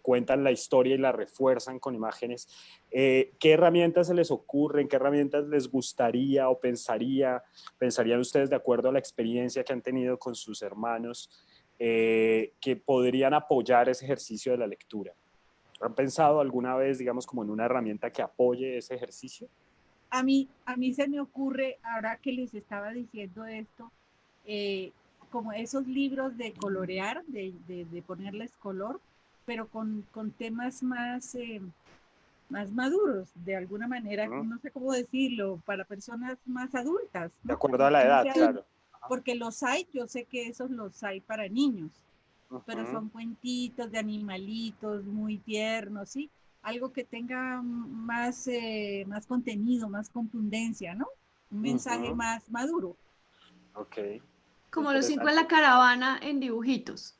cuentan la historia y la refuerzan con imágenes. ¿Qué herramientas se les ocurren? ¿Qué herramientas les gustaría o pensarían ustedes, de acuerdo a la experiencia que han tenido con sus hermanos, que podrían apoyar ese ejercicio de la lectura? ¿Han pensado alguna vez, digamos, como en una herramienta que apoye ese ejercicio? A mí se me ocurre, ahora que les estaba diciendo esto, como esos libros de colorear, de ponerles color, pero con temas más maduros, de alguna manera, no sé cómo decirlo, para personas más adultas, ¿no? De acuerdo a la edad, claro. Porque los hay, yo sé que esos los hay para niños, pero son cuentitos de animalitos muy tiernos, ¿sí? Algo que tenga más contenido, más contundencia, ¿no? Un mensaje más maduro. Ok. Como los 5 en la caravana en dibujitos.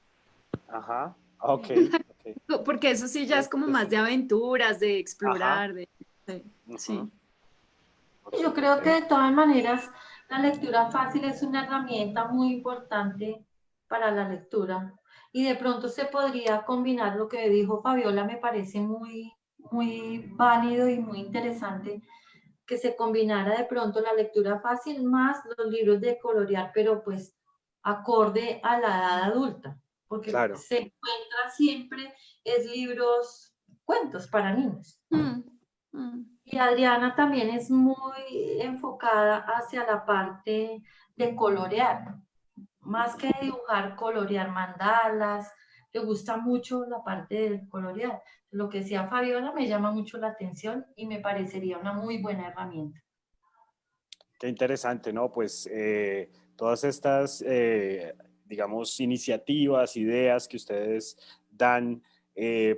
Ajá, ok. Porque eso sí ya es como más de aventuras, de explorar, sí. Yo creo que de todas maneras la lectura fácil es una herramienta muy importante para la lectura y de pronto se podría combinar lo que dijo Fabiola, me parece muy, muy válido y muy interesante que se combinara de pronto la lectura fácil más los libros de colorear, pero pues acorde a la edad adulta, porque claro, se encuentra siempre es libros, cuentos para niños. Y Adriana también es muy enfocada hacia la parte de colorear, más que dibujar, colorear mandalas, le gusta mucho la parte del colorear. Lo que decía Fabiola me llama mucho la atención y me parecería una muy buena herramienta. Qué interesante, ¿no? Pues todas estas, digamos, iniciativas, ideas que ustedes dan,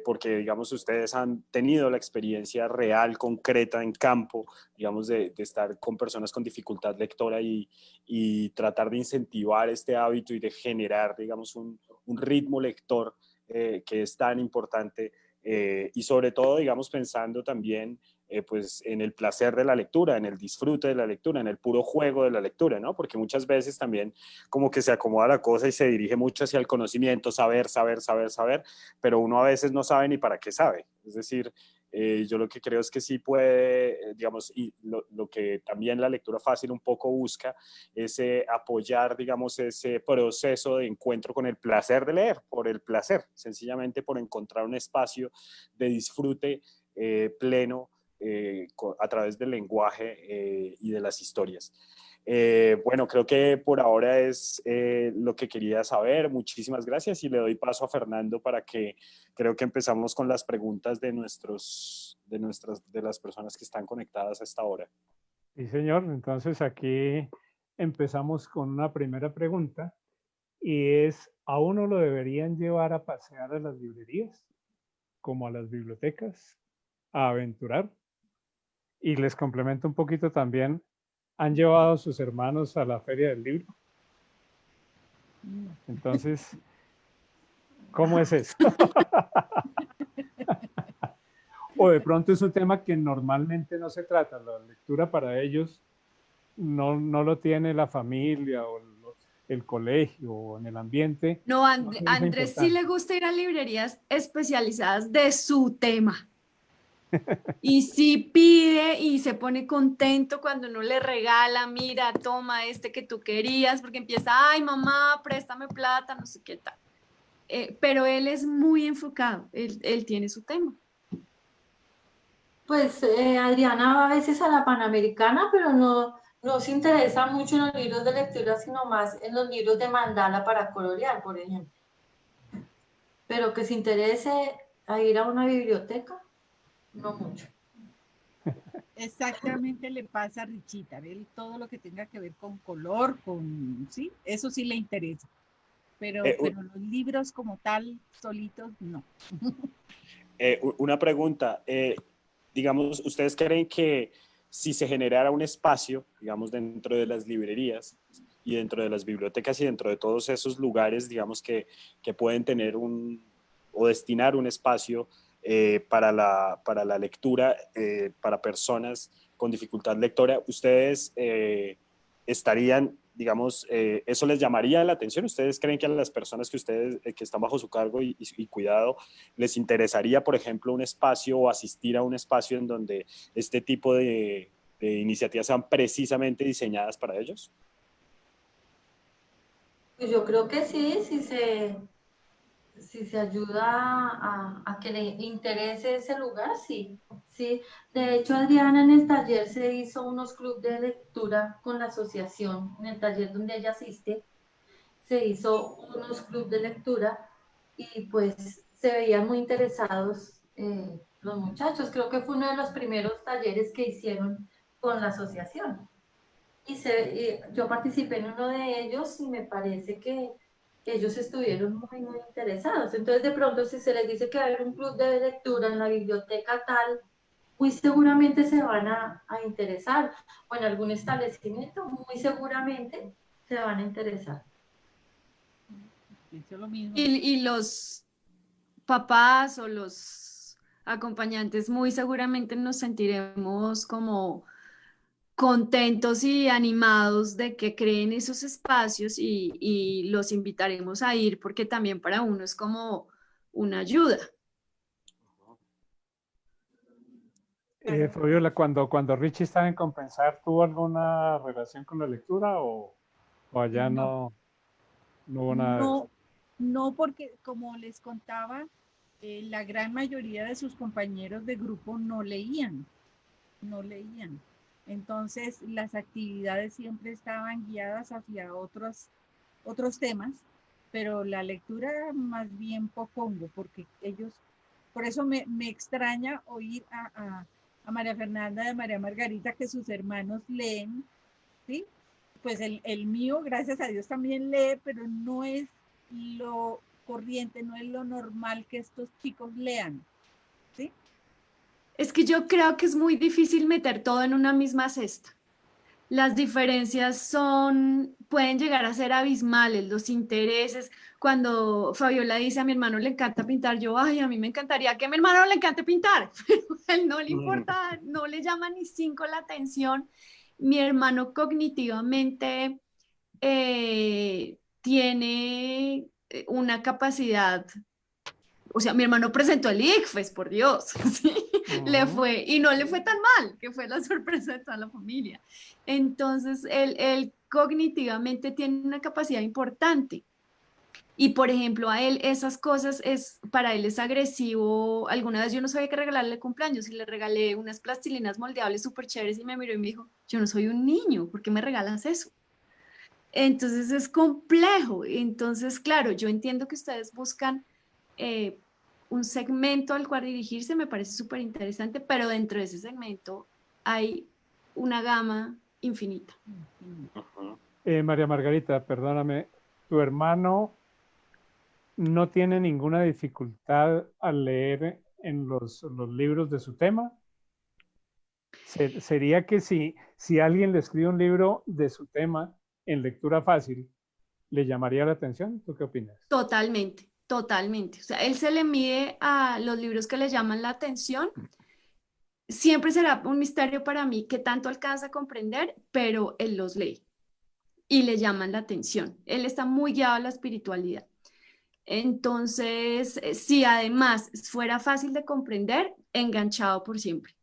porque, digamos, ustedes han tenido la experiencia real, concreta, en campo, digamos, de estar con personas con dificultad lectora y tratar de incentivar este hábito y de generar, digamos, un ritmo lector que es tan importante y sobre todo, digamos, pensando también pues en el placer de la lectura, en el disfrute de la lectura, en el puro juego de la lectura, ¿no? Porque muchas veces también como que se acomoda la cosa y se dirige mucho hacia el conocimiento, saber, pero uno a veces no sabe ni para qué sabe. Es decir, Yo lo que creo es que sí puede, digamos, y lo que también la lectura fácil un poco busca es apoyar, digamos, ese proceso de encuentro con el placer de leer, por el placer, sencillamente por encontrar un espacio de disfrute pleno a través del lenguaje y de las historias. Bueno, creo que por ahora es lo que quería saber. Muchísimas gracias y le doy paso a Fernando para que creo que empezamos con las preguntas de las personas que están conectadas a esta hora. Sí, señor. Entonces aquí empezamos con una primera pregunta y es, ¿a uno lo deberían llevar a pasear a las librerías, como a las bibliotecas, a aventurar? Y les complemento un poquito también, ¿han llevado a sus hermanos a la Feria del Libro? Entonces, ¿cómo es eso? O de pronto es un tema que normalmente no se trata, la lectura para ellos no lo tiene la familia o el colegio o en el ambiente. No, No es Andrés sí le importante. gusta ir a librerías especializadas de su tema. Y sí pide y se pone contento cuando uno le regala, mira, toma este que tú querías, porque empieza, ay, mamá, préstame plata, no sé qué tal. Pero él es muy enfocado, él tiene su tema. Pues Adriana va a veces a la Panamericana, pero no se interesa mucho en los libros de lectura, sino más en los libros de mandala para colorear, por ejemplo. Pero que se interese a ir a una biblioteca, no mucho. Exactamente le pasa a Richita, él todo lo que tenga que ver con color, sí, eso sí le interesa, pero los libros como tal, solitos, no. Una pregunta, digamos, ¿ustedes creen que si se generara un espacio, digamos, dentro de las librerías y dentro de las bibliotecas y dentro de todos esos lugares, digamos, que pueden tener o destinar un espacio para la lectura para personas con dificultad lectora, ustedes estarían, digamos, eso les llamaría la atención? ¿Ustedes creen que a las personas que ustedes que están bajo su cargo y cuidado les interesaría, por ejemplo, un espacio o asistir a un espacio en donde este tipo de iniciativas sean precisamente diseñadas para ellos? Pues yo creo que sí, si se ayuda a que le interese ese lugar, sí. Sí. De hecho, Adriana, en el taller se hizo unos clubes de lectura con la asociación, en el taller donde ella asiste, se hizo unos clubes de lectura y pues se veían muy interesados los muchachos. Creo que fue uno de los primeros talleres que hicieron con la asociación. Yo participé en uno de ellos y me parece que ellos estuvieron muy interesados. Entonces, de pronto, si se les dice que hay un club de lectura en la biblioteca tal, muy seguramente se van a interesar, o en algún establecimiento, muy seguramente se van a interesar. Eso es lo mismo. Y los papás o los acompañantes muy seguramente nos sentiremos como contentos y animados de que creen esos espacios y los invitaremos a ir porque también para uno es como una ayuda. Fabiola, cuando Richie estaba en Compensar, ¿tuvo alguna relación con la lectura o allá no hubo nada de eso? No, porque como les contaba, la gran mayoría de sus compañeros de grupo no leían. Entonces, las actividades siempre estaban guiadas hacia otros temas, pero la lectura más bien pocongo, porque ellos, por eso me extraña oír a María Fernanda y a María Margarita que sus hermanos leen, ¿sí? Pues el mío, gracias a Dios, también lee, pero no es lo corriente, no es lo normal que estos chicos lean, ¿sí? Es que yo creo que es muy difícil meter todo en una misma cesta. Las diferencias pueden llegar a ser abismales, los intereses. Cuando Fabiola dice a mi hermano le encanta pintar, yo, ay, a mí me encantaría que a mi hermano le encante pintar, pero a él no le importa, no le llama ni 5 la atención. Mi hermano cognitivamente tiene una capacidad, o sea, mi hermano presentó el ICFES, por Dios, ¿sí? le fue, y no le fue tan mal, que fue la sorpresa de toda la familia. Entonces, él cognitivamente tiene una capacidad importante. Y por ejemplo, a él esas cosas para él es agresivo. Alguna vez yo no sabía qué regalarle de cumpleaños y le regalé unas plastilinas moldeables súper chéveres y me miró y me dijo, yo no soy un niño, ¿por qué me regalas eso? Entonces es complejo. Entonces, claro, yo entiendo que ustedes buscan un segmento al cual dirigirse, me parece súper interesante, pero dentro de ese segmento hay una gama infinita. María Margarita, perdóname, ¿tu hermano no tiene ninguna dificultad al leer en los libros de su tema? ¿Sería que si alguien le escribe un libro de su tema en lectura fácil, le llamaría la atención? ¿Tú qué opinas? Totalmente, totalmente. O sea, él se le mide a los libros que le llaman la atención. Siempre será un misterio para mí qué tanto alcanza a comprender, pero él los lee y le llaman la atención. Él está muy guiado a la espiritualidad. Entonces, si además fuera fácil de comprender, enganchado por siempre.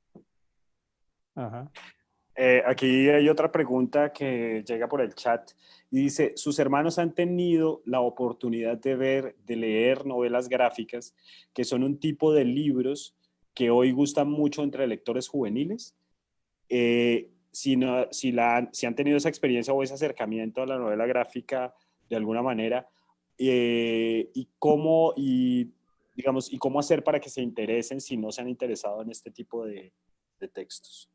Ajá. Aquí hay otra pregunta que llega por el chat y dice, ¿sus hermanos han tenido la oportunidad de leer novelas gráficas que son un tipo de libros que hoy gustan mucho entre lectores juveniles? Si han tenido esa experiencia o ese acercamiento a la novela gráfica de alguna manera, y cómo hacer para que se interesen si no se han interesado en este tipo de textos.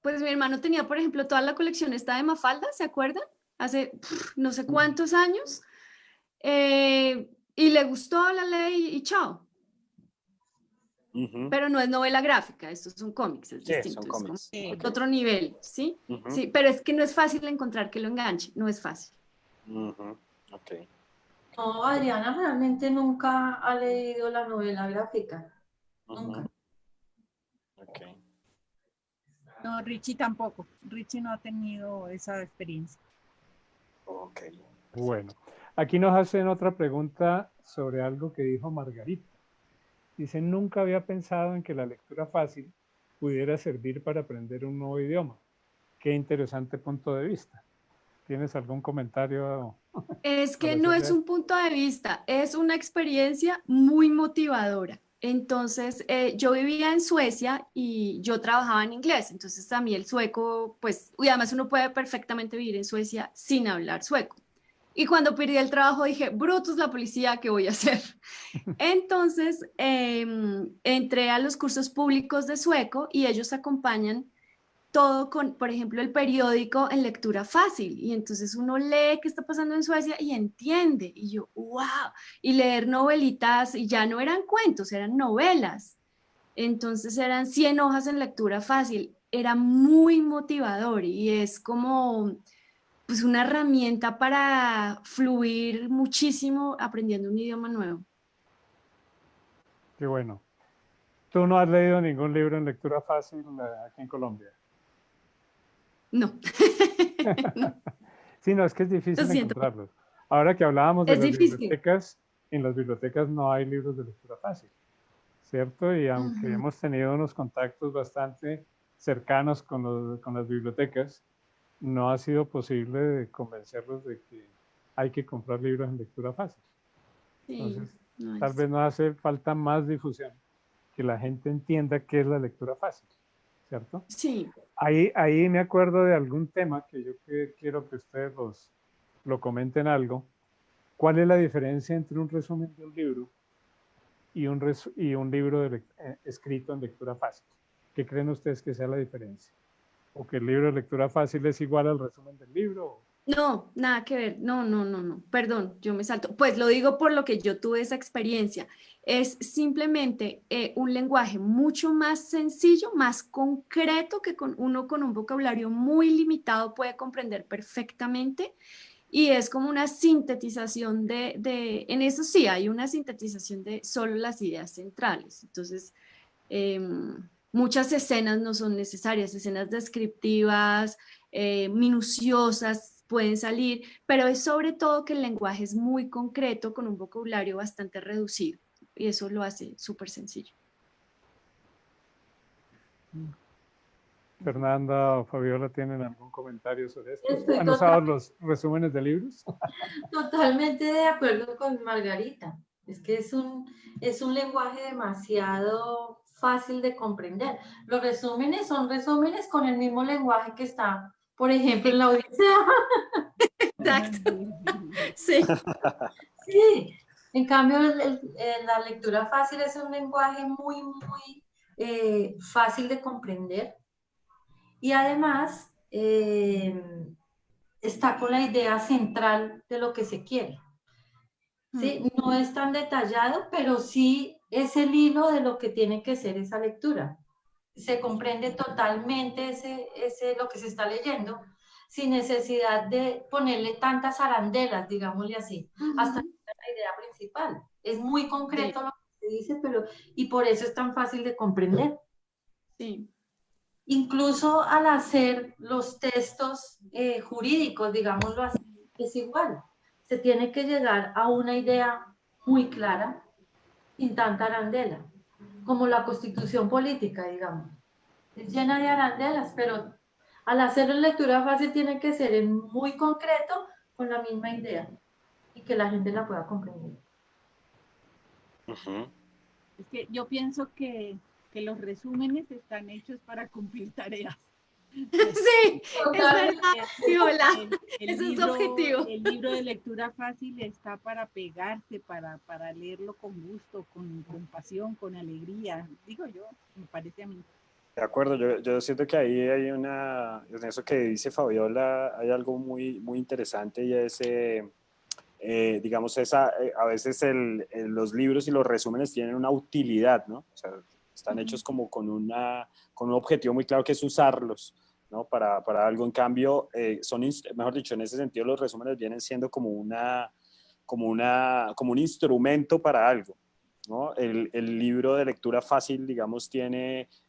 Pues mi hermano tenía, por ejemplo, toda la colección esta de Mafalda, ¿se acuerdan? Hace no sé cuántos años. Y le gustó, la ley y chao. Pero no es novela gráfica, estos son cómics, es distinto. Son cómics. Es otro nivel, ¿sí? Sí, pero es que no es fácil encontrar que lo enganche, no es fácil. Okay. No, Adriana realmente nunca ha leído la novela gráfica. Nunca. Okay. No, Richie tampoco. Richie no ha tenido esa experiencia. Ok. Bueno, aquí nos hacen otra pregunta sobre algo que dijo Margarita. Dice, nunca había pensado en que la lectura fácil pudiera servir para aprender un nuevo idioma. Qué interesante punto de vista. ¿Tienes algún comentario? Es que no es un punto de vista, es una experiencia muy motivadora. Entonces, yo vivía en Suecia y yo trabajaba en inglés, entonces a mí el sueco, pues, y además uno puede perfectamente vivir en Suecia sin hablar sueco. Y cuando perdí el trabajo dije, brutos la policía, ¿qué voy a hacer? Entonces, entré a los cursos públicos de sueco y ellos acompañan todo con, por ejemplo, el periódico en lectura fácil. Y entonces uno lee qué está pasando en Suecia y entiende. Y yo, wow. Y leer novelitas, y ya no eran cuentos, eran novelas. Entonces eran 100 hojas en lectura fácil. Era muy motivador y es como pues una herramienta para fluir muchísimo aprendiendo un idioma nuevo. Qué bueno. ¿Tú no has leído ningún libro en lectura fácil aquí en Colombia? No. No. Sí, no, es que es difícil encontrarlos. Ahora que hablábamos de las bibliotecas, en las bibliotecas no hay libros de lectura fácil, ¿cierto? Y aunque hemos tenido unos contactos bastante cercanos con las bibliotecas, no ha sido posible convencerlos de que hay que comprar libros en lectura fácil. Entonces, tal vez nos hace falta más difusión, que la gente entienda qué es la lectura fácil, ¿cierto? Sí. Ahí me acuerdo de algún tema que yo quiero que ustedes lo comenten algo. ¿Cuál es la diferencia entre un resumen de un libro y un libro escrito en lectura fácil? ¿Qué creen ustedes que sea la diferencia? ¿O que el libro de lectura fácil es igual al resumen del libro? No, nada que ver. No. Perdón, yo me salto. Pues lo digo por lo que yo tuve esa experiencia. Es simplemente un lenguaje mucho más sencillo, más concreto, que uno con un vocabulario muy limitado puede comprender perfectamente. Y es como una sintetización en eso sí, hay una sintetización de solo las ideas centrales. Entonces, muchas escenas no son necesarias, escenas descriptivas, minuciosas pueden salir, pero es sobre todo que el lenguaje es muy concreto con un vocabulario bastante reducido y eso lo hace súper sencillo. Fernanda o Fabiola, ¿tienen algún comentario sobre esto? Estoy ¿Han usado los resúmenes de libros? totalmente de acuerdo con Margarita. Es que es un lenguaje demasiado fácil de comprender. Los resúmenes son resúmenes con el mismo lenguaje que está, por ejemplo, en la Odisea. Exacto. Sí. Sí, en cambio, la lectura fácil es un lenguaje muy, muy fácil de comprender y además está con la idea central de lo que se quiere. ¿Sí? No es tan detallado, pero sí es el hilo de lo que tiene que ser esa lectura. Se comprende totalmente lo que se está leyendo sin necesidad de ponerle tantas arandelas, digámosle así, hasta la idea principal. Es muy concreto lo que se dice, y por eso es tan fácil de comprender. Sí. Incluso al hacer los textos jurídicos, digámoslo así, es igual. Se tiene que llegar a una idea muy clara, sin tanta arandela, como la constitución política, digamos. Es llena de arandelas, pero al hacerlo en lectura fácil tiene que ser muy concreto con la misma idea y que la gente la pueda comprender. Es que yo pienso que los resúmenes están hechos para cumplir tareas. Sí, es verdad, Viola. Ese es su objetivo. El libro de lectura fácil está para pegarse, para leerlo con gusto, con pasión, con alegría. Digo yo, me parece a mí. De acuerdo, yo siento que ahí hay en eso que dice Fabiola, hay algo muy, muy interesante y es, digamos, a veces los libros y los resúmenes tienen una utilidad, ¿no? O sea, están hechos como con un objetivo muy claro que es usarlos, ¿no? Para algo. En cambio, mejor dicho, en ese sentido los resúmenes vienen siendo como un instrumento para algo, ¿no? El libro de lectura fácil, digamos,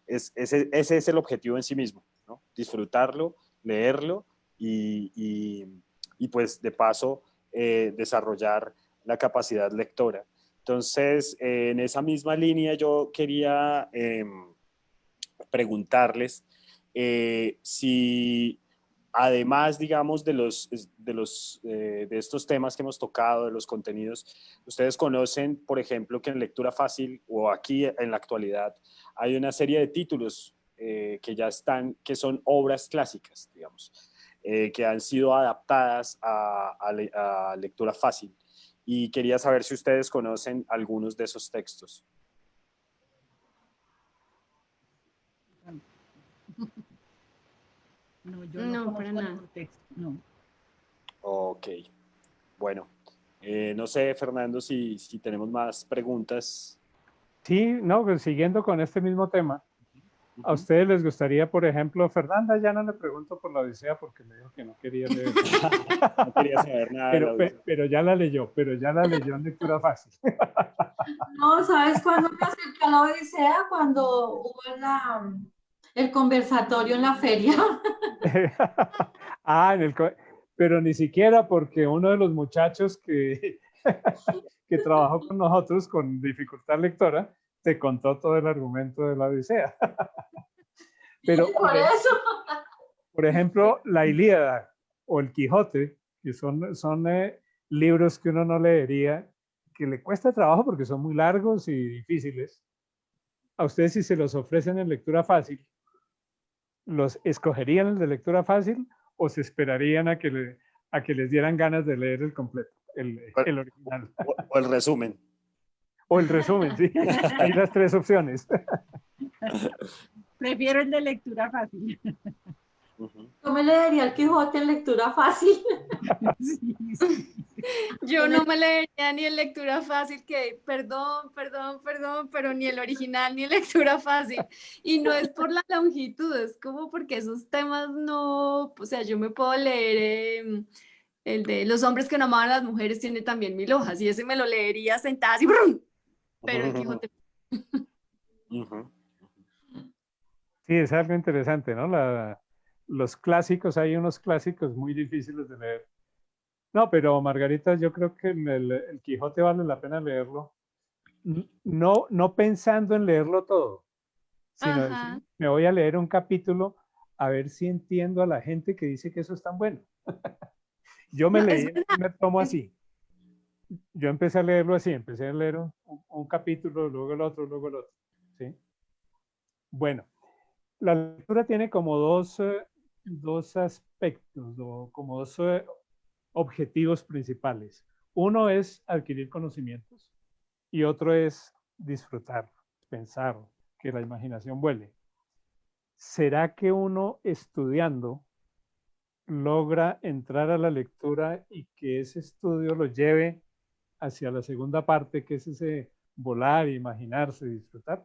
ese es el objetivo en sí mismo, ¿no? Disfrutarlo, leerlo y pues de paso desarrollar la capacidad lectora. Entonces, en esa misma línea yo quería preguntarles si además, digamos, de estos temas que hemos tocado, de los contenidos, ustedes conocen, por ejemplo, que en lectura fácil o aquí en la actualidad hay una serie de títulos que ya están, que son obras clásicas, digamos, que han sido adaptadas a lectura fácil. Y quería saber si ustedes conocen algunos de esos textos. No, yo no para nada. Texto, no. Ok, bueno, no sé, Fernando, si tenemos más preguntas. Sí, no, pues siguiendo con este mismo tema, ¿a ustedes les gustaría, por ejemplo, Fernanda, ya no le pregunto por la Odisea porque me dijo que no quería leer? No quería saber nada de la Odisea. Pero ya la leyó en lectura fácil. No, ¿sabes cuándo me acerqué a la Odisea? Cuando hubo el conversatorio en la feria. Pero ni siquiera porque uno de los muchachos que trabajó con nosotros con dificultad lectora te contó todo el argumento de la Odisea. Pero por ejemplo, la Ilíada o el Quijote, que son libros que uno no leería, que le cuesta trabajo porque son muy largos y difíciles. A ustedes, si se los ofrecen en lectura fácil, ¿los escogerían el de lectura fácil o se esperarían a que les dieran ganas de leer el completo, el original? O el resumen. O el resumen, sí. Hay las tres opciones. Prefiero el de lectura fácil. Yo me leería el Quijote en lectura fácil. Sí. Yo no me leería ni en lectura fácil, perdón, pero ni el original ni en lectura fácil. Y no es por la longitud, es como porque esos temas no, o sea, yo me puedo leer el de los hombres que no amaban a las mujeres, tiene también 1000 hojas, y ese me lo leería sentada así, ¡brum! Pero el Quijote. Sí, es algo interesante, ¿no? Los clásicos, hay unos clásicos muy difíciles de leer. No, pero Margarita, yo creo que el Quijote vale la pena leerlo. No pensando en leerlo todo, sino Ajá. decir, me voy a leer un capítulo a ver si entiendo a la gente que dice que eso es tan bueno. Yo me No, leí es el verdad. primer tomo es- así. Yo empecé a leerlo así, empecé a leer un capítulo, luego el otro, luego el otro. ¿Sí? Bueno, la lectura tiene como dos aspectos, como dos objetivos principales. Uno es adquirir conocimientos y otro es disfrutar, pensar, que la imaginación vuele. ¿Será que uno estudiando logra entrar a la lectura y que ese estudio lo lleve hacia la segunda parte, que es ese volar, imaginarse, disfrutar?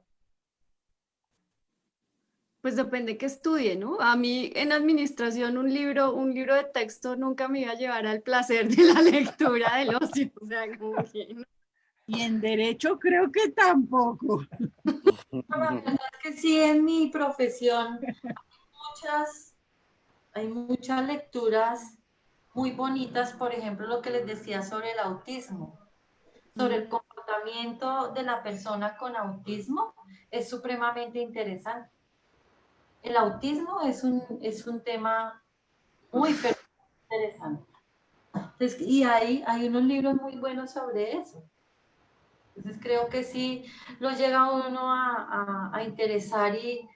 Pues depende que estudie, ¿no? A mí en administración un libro de texto nunca me iba a llevar al placer de la lectura del ocio. O sea, como que no. Y en derecho creo que tampoco. La verdad es que sí, en mi profesión hay muchas lecturas muy bonitas, por ejemplo, lo que les decía sobre el autismo, sobre el comportamiento de la persona con autismo, es supremamente interesante. El autismo es un tema muy interesante. Entonces, y hay unos libros muy buenos sobre eso. Entonces creo que sí lo llega a uno a interesar y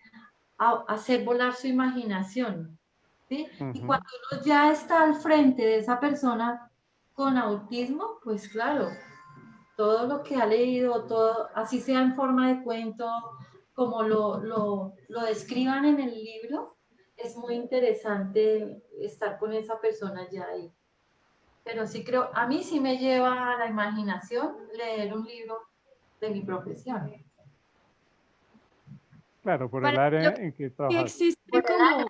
a hacer volar su imaginación. ¿Sí? Y cuando uno ya está al frente de esa persona con autismo, pues claro, todo lo que ha leído, todo, así sea en forma de cuento, como lo describan en el libro, es muy interesante estar con esa persona ya ahí. Pero sí creo, a mí sí me lleva a la imaginación leer un libro de mi profesión. Claro, por el Para yo área en que sí trabajas. existe como,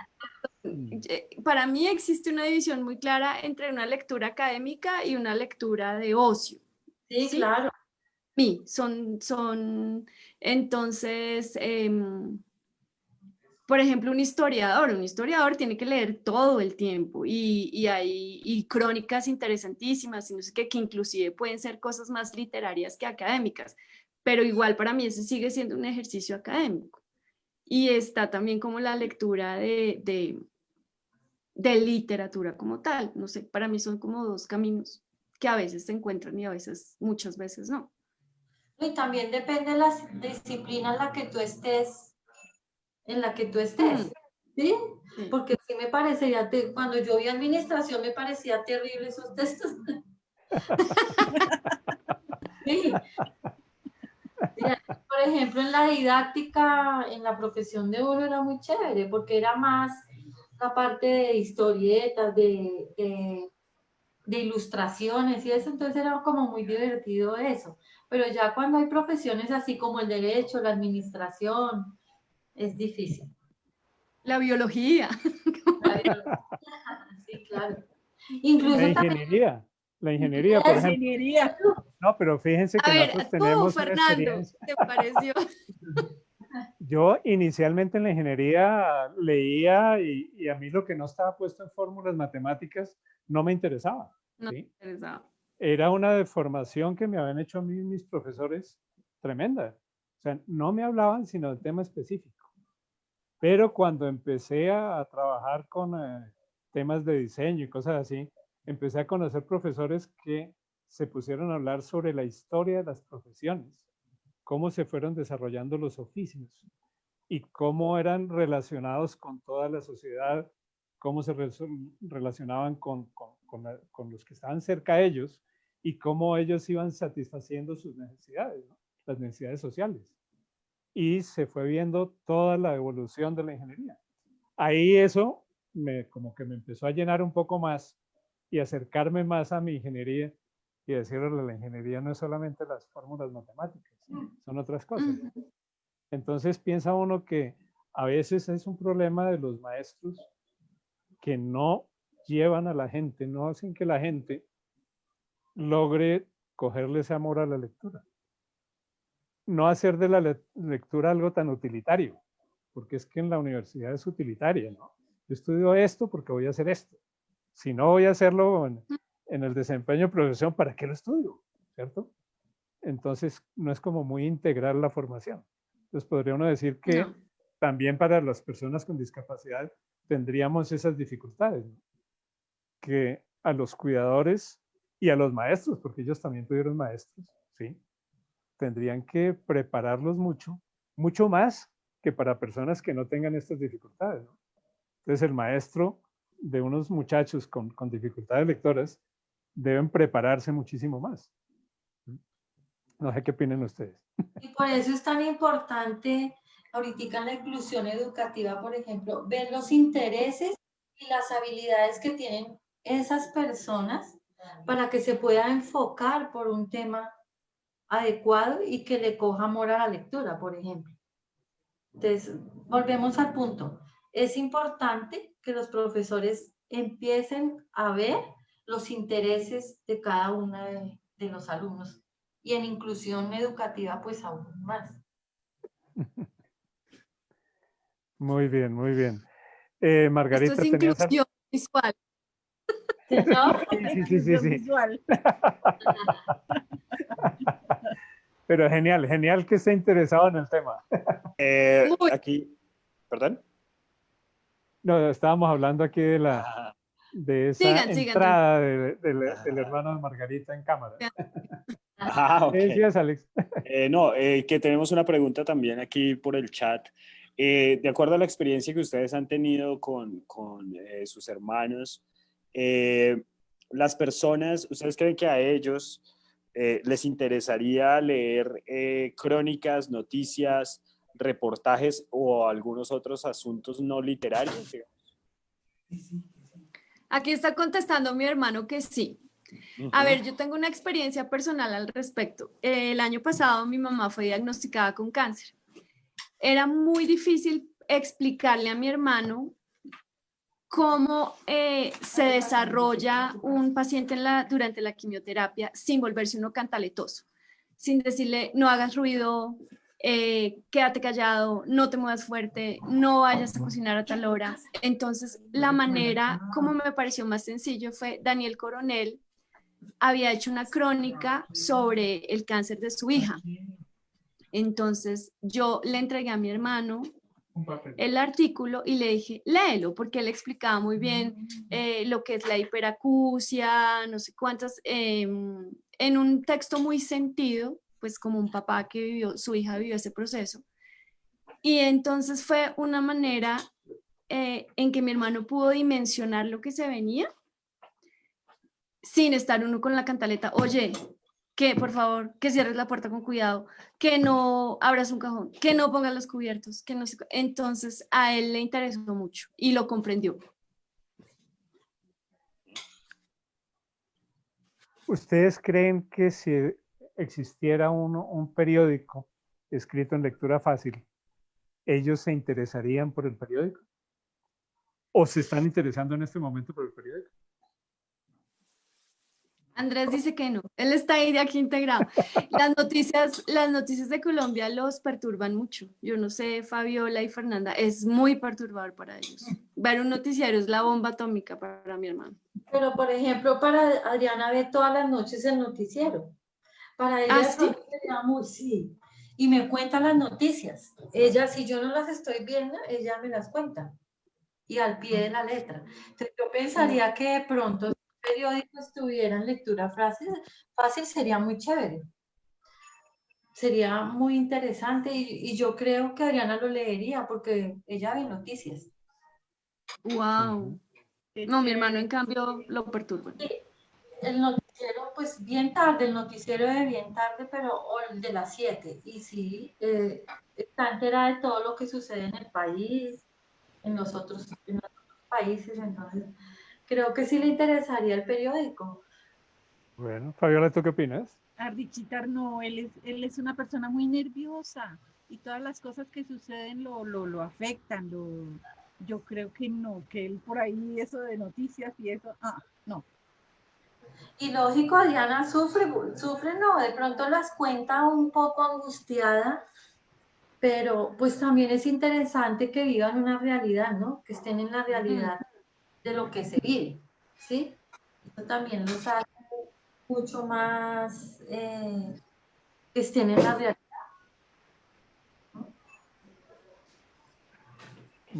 Mm. para mí existe una división muy clara entre una lectura académica y una lectura de ocio. Sí, ¿Sí? claro. Mí, entonces, por ejemplo, un historiador tiene que leer todo el tiempo y hay crónicas interesantísimas y no sé qué, que inclusive pueden ser cosas más literarias que académicas, pero igual para mí ese sigue siendo un ejercicio académico. Y está también como la lectura de literatura como tal, no sé, para mí son como dos caminos que a veces se encuentran y a veces, muchas veces no. Y también depende de la disciplina en la que tú estés, Mm, ¿sí? sí. Porque sí me parecería, cuando yo vi administración me parecía terrible esos textos. Sí. Por ejemplo, en la didáctica, en la profesión de uno era muy chévere, porque era más la parte de historietas, de ilustraciones y eso, entonces era como muy divertido eso. Pero ya cuando hay profesiones así como el derecho, la administración, es difícil. La biología. Sí, claro. La Incluso también ingeniería, por La ejemplo. ingeniería. No, pero fíjense A que ver, nosotros tú, tenemos una Fernando, experiencia. ¿te pareció? Yo inicialmente en la ingeniería leía y a mí lo que no estaba puesto en fórmulas matemáticas no me interesaba. No me ¿sí? interesaba. Era una deformación que me habían hecho a mí mis profesores tremenda. O sea, no me hablaban sino del tema específico. Pero cuando empecé a trabajar con temas de diseño y cosas así, empecé a conocer profesores que se pusieron a hablar sobre la historia de las profesiones, cómo se fueron desarrollando los oficios y cómo eran relacionados con toda la sociedad, cómo se relacionaban con los que estaban cerca de ellos y cómo ellos iban satisfaciendo sus necesidades, ¿no? Las necesidades sociales. Y se fue viendo toda la evolución de la ingeniería. Ahí eso como que me empezó a llenar un poco más y acercarme más a mi ingeniería y decirle, la ingeniería no es solamente las fórmulas matemáticas, son otras cosas. Entonces piensa uno que a veces es un problema de los maestros que no llevan a la gente, no hacen que la gente logre cogerle ese amor a la lectura. No hacer de la lectura algo tan utilitario, porque es que en la universidad es utilitaria, ¿no? Yo estudio esto porque voy a hacer esto. Si no voy a hacerlo en el desempeño de profesión, ¿para qué lo estudio? ¿Cierto? Entonces, no es como muy integral la formación. Entonces, podría uno decir que No. también para las personas con discapacidad tendríamos esas dificultades, ¿no? Que a los cuidadores y a los maestros, porque ellos también tuvieron maestros, ¿sí? Tendrían que prepararlos mucho, mucho más que para personas que no tengan estas dificultades, ¿no? Entonces el maestro de unos muchachos con dificultades lectoras deben prepararse muchísimo más. No sé qué opinan ustedes. Y por eso es tan importante ahorita en la inclusión educativa, por ejemplo, ver los intereses y las habilidades que tienen esas personas para que se pueda enfocar por un tema adecuado y que le coja amor a la lectura, por ejemplo. Entonces, volvemos al punto. Es importante que los profesores empiecen a ver los intereses de cada uno de los alumnos y en inclusión educativa, pues aún más. Muy bien, muy bien. Margarita, Esto es ¿tenías algo? inclusión visual. ¿Señor? Sí. Visual. Pero genial, genial que esté interesado en el tema. Aquí, ¿perdón? No, estábamos hablando aquí de Ah, esa Sigan, entrada del hermano de Margarita en cámara. ok. ¿Qué decías, Alex? No, que tenemos una pregunta también aquí por el chat. De acuerdo a la experiencia que ustedes han tenido con sus hermanos, las personas, ¿ustedes creen que a ellos les interesaría leer crónicas, noticias, reportajes o algunos otros asuntos no literarios? Aquí está contestando mi hermano que sí. A ver, yo tengo una experiencia personal al respecto. El año pasado mi mamá fue diagnosticada con cáncer. Era muy difícil explicarle a mi hermano cómo se desarrolla un paciente durante la quimioterapia sin volverse uno cantaletoso, sin decirle no hagas ruido, quédate callado, no te muevas fuerte, no vayas a cocinar a tal hora. Entonces, la manera como me pareció más sencillo fue Daniel Coronel había hecho una crónica sobre el cáncer de su hija. Entonces, yo le entregué a mi hermano el artículo y le dije, léelo, porque él explicaba muy bien lo que es la hiperacusia, no sé cuántas, en un texto muy sentido, pues como un papá que vivió, su hija vivió ese proceso. Y entonces fue una manera en que mi hermano pudo dimensionar lo que se venía sin estar uno con la cantaleta, oye, que por favor, que cierres la puerta con cuidado, que no abras un cajón, que no pongas los cubiertos, que no sé. Entonces a él le interesó mucho y lo comprendió. ¿Ustedes creen que si existiera un periódico escrito en lectura fácil, ellos se interesarían por el periódico? ¿O se están interesando en este momento por el periódico? Andrés dice que no, él está ahí de aquí integrado. Las noticias de Colombia los perturban mucho. Yo no sé, Fabiola y Fernanda, es muy perturbador para ellos. Ver un noticiario es la bomba atómica para mi hermano. Pero, por ejemplo, para Adriana ve todas las noches el noticiero. Para ella ¿sí? sería muy, sí. Y me cuenta las noticias. Ella, si yo no las estoy viendo, ella me las cuenta. Y al pie de la letra. Entonces, yo pensaría que de pronto si un periódico estuviera en lectura fácil sería muy chévere. Sería muy interesante y yo creo que Adriana lo leería porque ella ve noticias. Wow. No, mi hermano en cambio lo perturba. El noticiero, pues bien tarde, el noticiero de bien tarde, pero o el de las 7. Y sí, está enterada de todo lo que sucede en el país, en los otros países, entonces creo que sí le interesaría el periódico. Bueno, Fabiola, ¿tú qué opinas? A Richitar no, él es una persona muy nerviosa y todas las cosas que suceden lo afectan. Yo creo que no, que él por ahí eso de noticias y eso, no. Y lógico, Adriana sufre no, de pronto las cuenta un poco angustiada, pero pues también es interesante que vivan una realidad, ¿no? Que estén en la realidad de lo que se vive, ¿sí? Eso también los hace mucho más que estén en la realidad.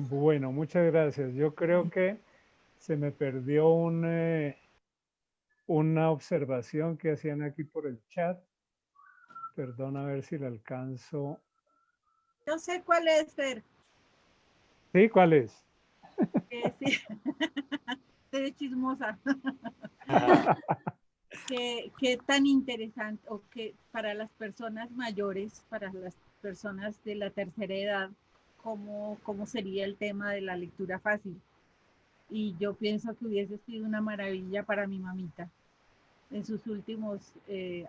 Bueno, muchas gracias. Yo creo que se me perdió una observación que hacían aquí por el chat. Perdón, a ver si la alcanzo. Yo sé cuál es, Fer. ¿Sí? ¿Cuál es? Sí. Eres chismosa. Qué tan interesante, o que para las personas mayores, para las personas de la tercera edad, cómo sería el tema de la lectura fácil. Y yo pienso que hubiese sido una maravilla para mi mamita. En sus últimos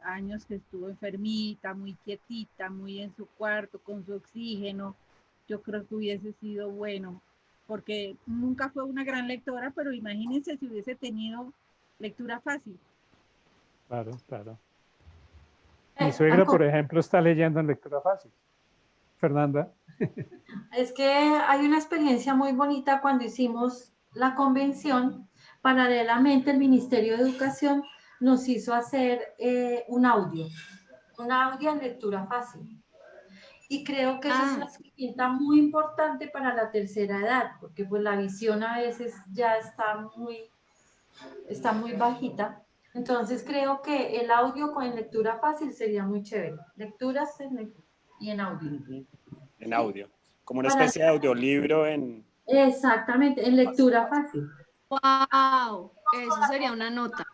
años que estuvo enfermita, muy quietita, muy en su cuarto, con su oxígeno, yo creo que hubiese sido bueno, porque nunca fue una gran lectora, pero imagínense si hubiese tenido lectura fácil. Claro, claro. Mi suegra, por ejemplo, está leyendo en lectura fácil. Fernanda. Es que hay una experiencia muy bonita cuando hicimos la convención. Paralelamente, el Ministerio de Educación nos hizo hacer un audio en lectura fácil. Y creo que eso es una herramienta muy importante para la tercera edad, porque pues la visión a veces ya está muy bajita. Entonces creo que el audio con lectura fácil sería muy chévere. Lecturas y en audio. En audio. Como una Para, especie de audiolibro en... exactamente, en lectura fácil. ¡Wow! Eso sería una nota.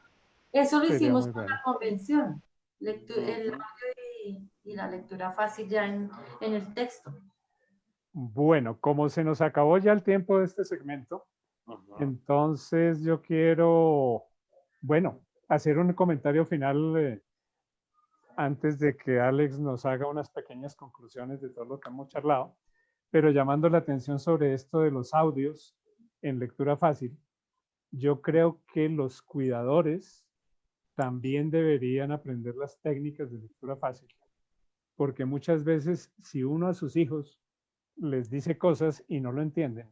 Eso lo Sería hicimos muy con bueno. la convención. El audio y la lectura fácil ya en el texto. Bueno, como se nos acabó ya el tiempo de este segmento, entonces yo quiero, bueno, hacer un comentario final antes de que Alex nos haga unas pequeñas conclusiones de todo lo que hemos charlado, pero llamando la atención sobre esto de los audios en lectura fácil. Yo creo que los cuidadores también deberían aprender las técnicas de lectura fácil, porque muchas veces si uno a sus hijos les dice cosas y no lo entienden,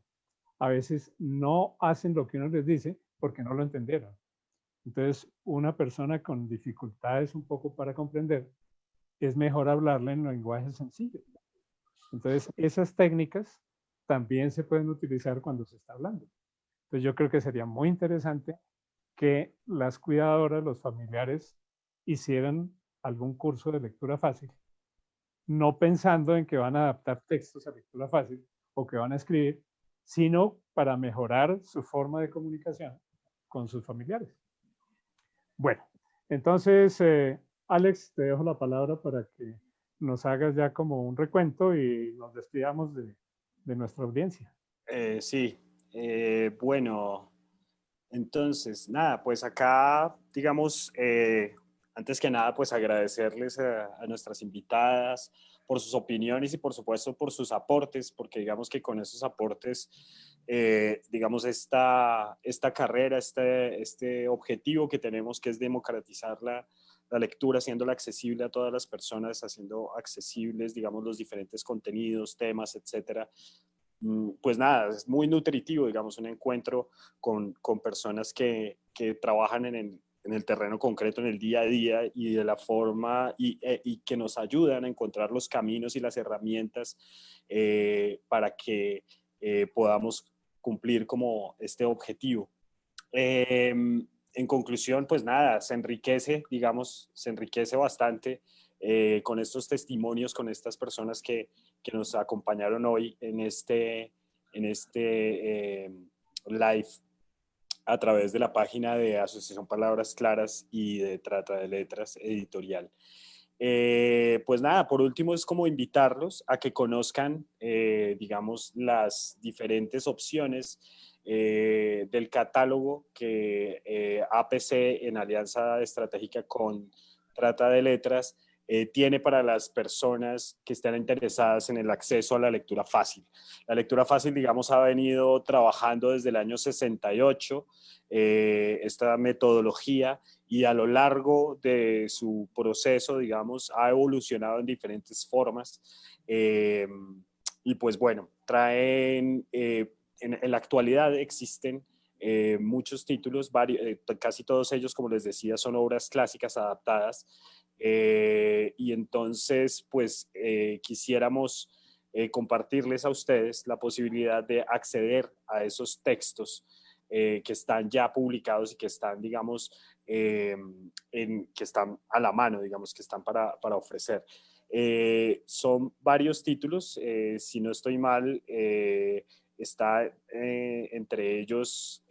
a veces no hacen lo que uno les dice porque no lo entendieron. Entonces, una persona con dificultades un poco para comprender, es mejor hablarle en lenguaje sencillo. Entonces, esas técnicas también se pueden utilizar cuando se está hablando. Entonces, yo creo que sería muy interesante que las cuidadoras, los familiares, hicieran algún curso de lectura fácil, no pensando en que van a adaptar textos a lectura fácil o que van a escribir, sino para mejorar su forma de comunicación con sus familiares. Bueno, entonces, Alex, te dejo la palabra para que nos hagas ya como un recuento y nos despidamos de nuestra audiencia. Sí, bueno, entonces, nada, pues acá, digamos, antes que nada, pues agradecerles a nuestras invitadas por sus opiniones y por supuesto por sus aportes, porque digamos que con esos aportes, digamos, esta carrera, este objetivo que tenemos, que es democratizar la lectura, haciéndola accesible a todas las personas, haciendo accesibles, digamos, los diferentes contenidos, temas, etcétera. Pues nada, es muy nutritivo, digamos, un encuentro con personas que trabajan en el terreno concreto, en el día a día y de la forma y que nos ayudan a encontrar los caminos y las herramientas para que podamos cumplir como este objetivo. En conclusión, pues nada, se enriquece, digamos, se enriquece bastante con estos testimonios, con estas personas que nos acompañaron hoy en este live a través de la página de Asociación Palabras Claras y de Trata de Letras Editorial. Pues nada, por último es como invitarlos a que conozcan, digamos, las diferentes opciones del catálogo que APC en alianza estratégica con Trata de Letras tiene para las personas que están interesadas en el acceso a la lectura fácil. La lectura fácil, digamos, ha venido trabajando desde el año 68 esta metodología y a lo largo de su proceso, digamos, ha evolucionado en diferentes formas. Y pues bueno, traen, en la actualidad existen muchos títulos, casi todos ellos, como les decía, son obras clásicas adaptadas. Y entonces, pues, quisiéramos compartirles a ustedes la posibilidad de acceder a esos textos que están ya publicados y que están, digamos, que están a la mano, digamos, que están para ofrecer. Son varios títulos, si no estoy mal, está entre ellos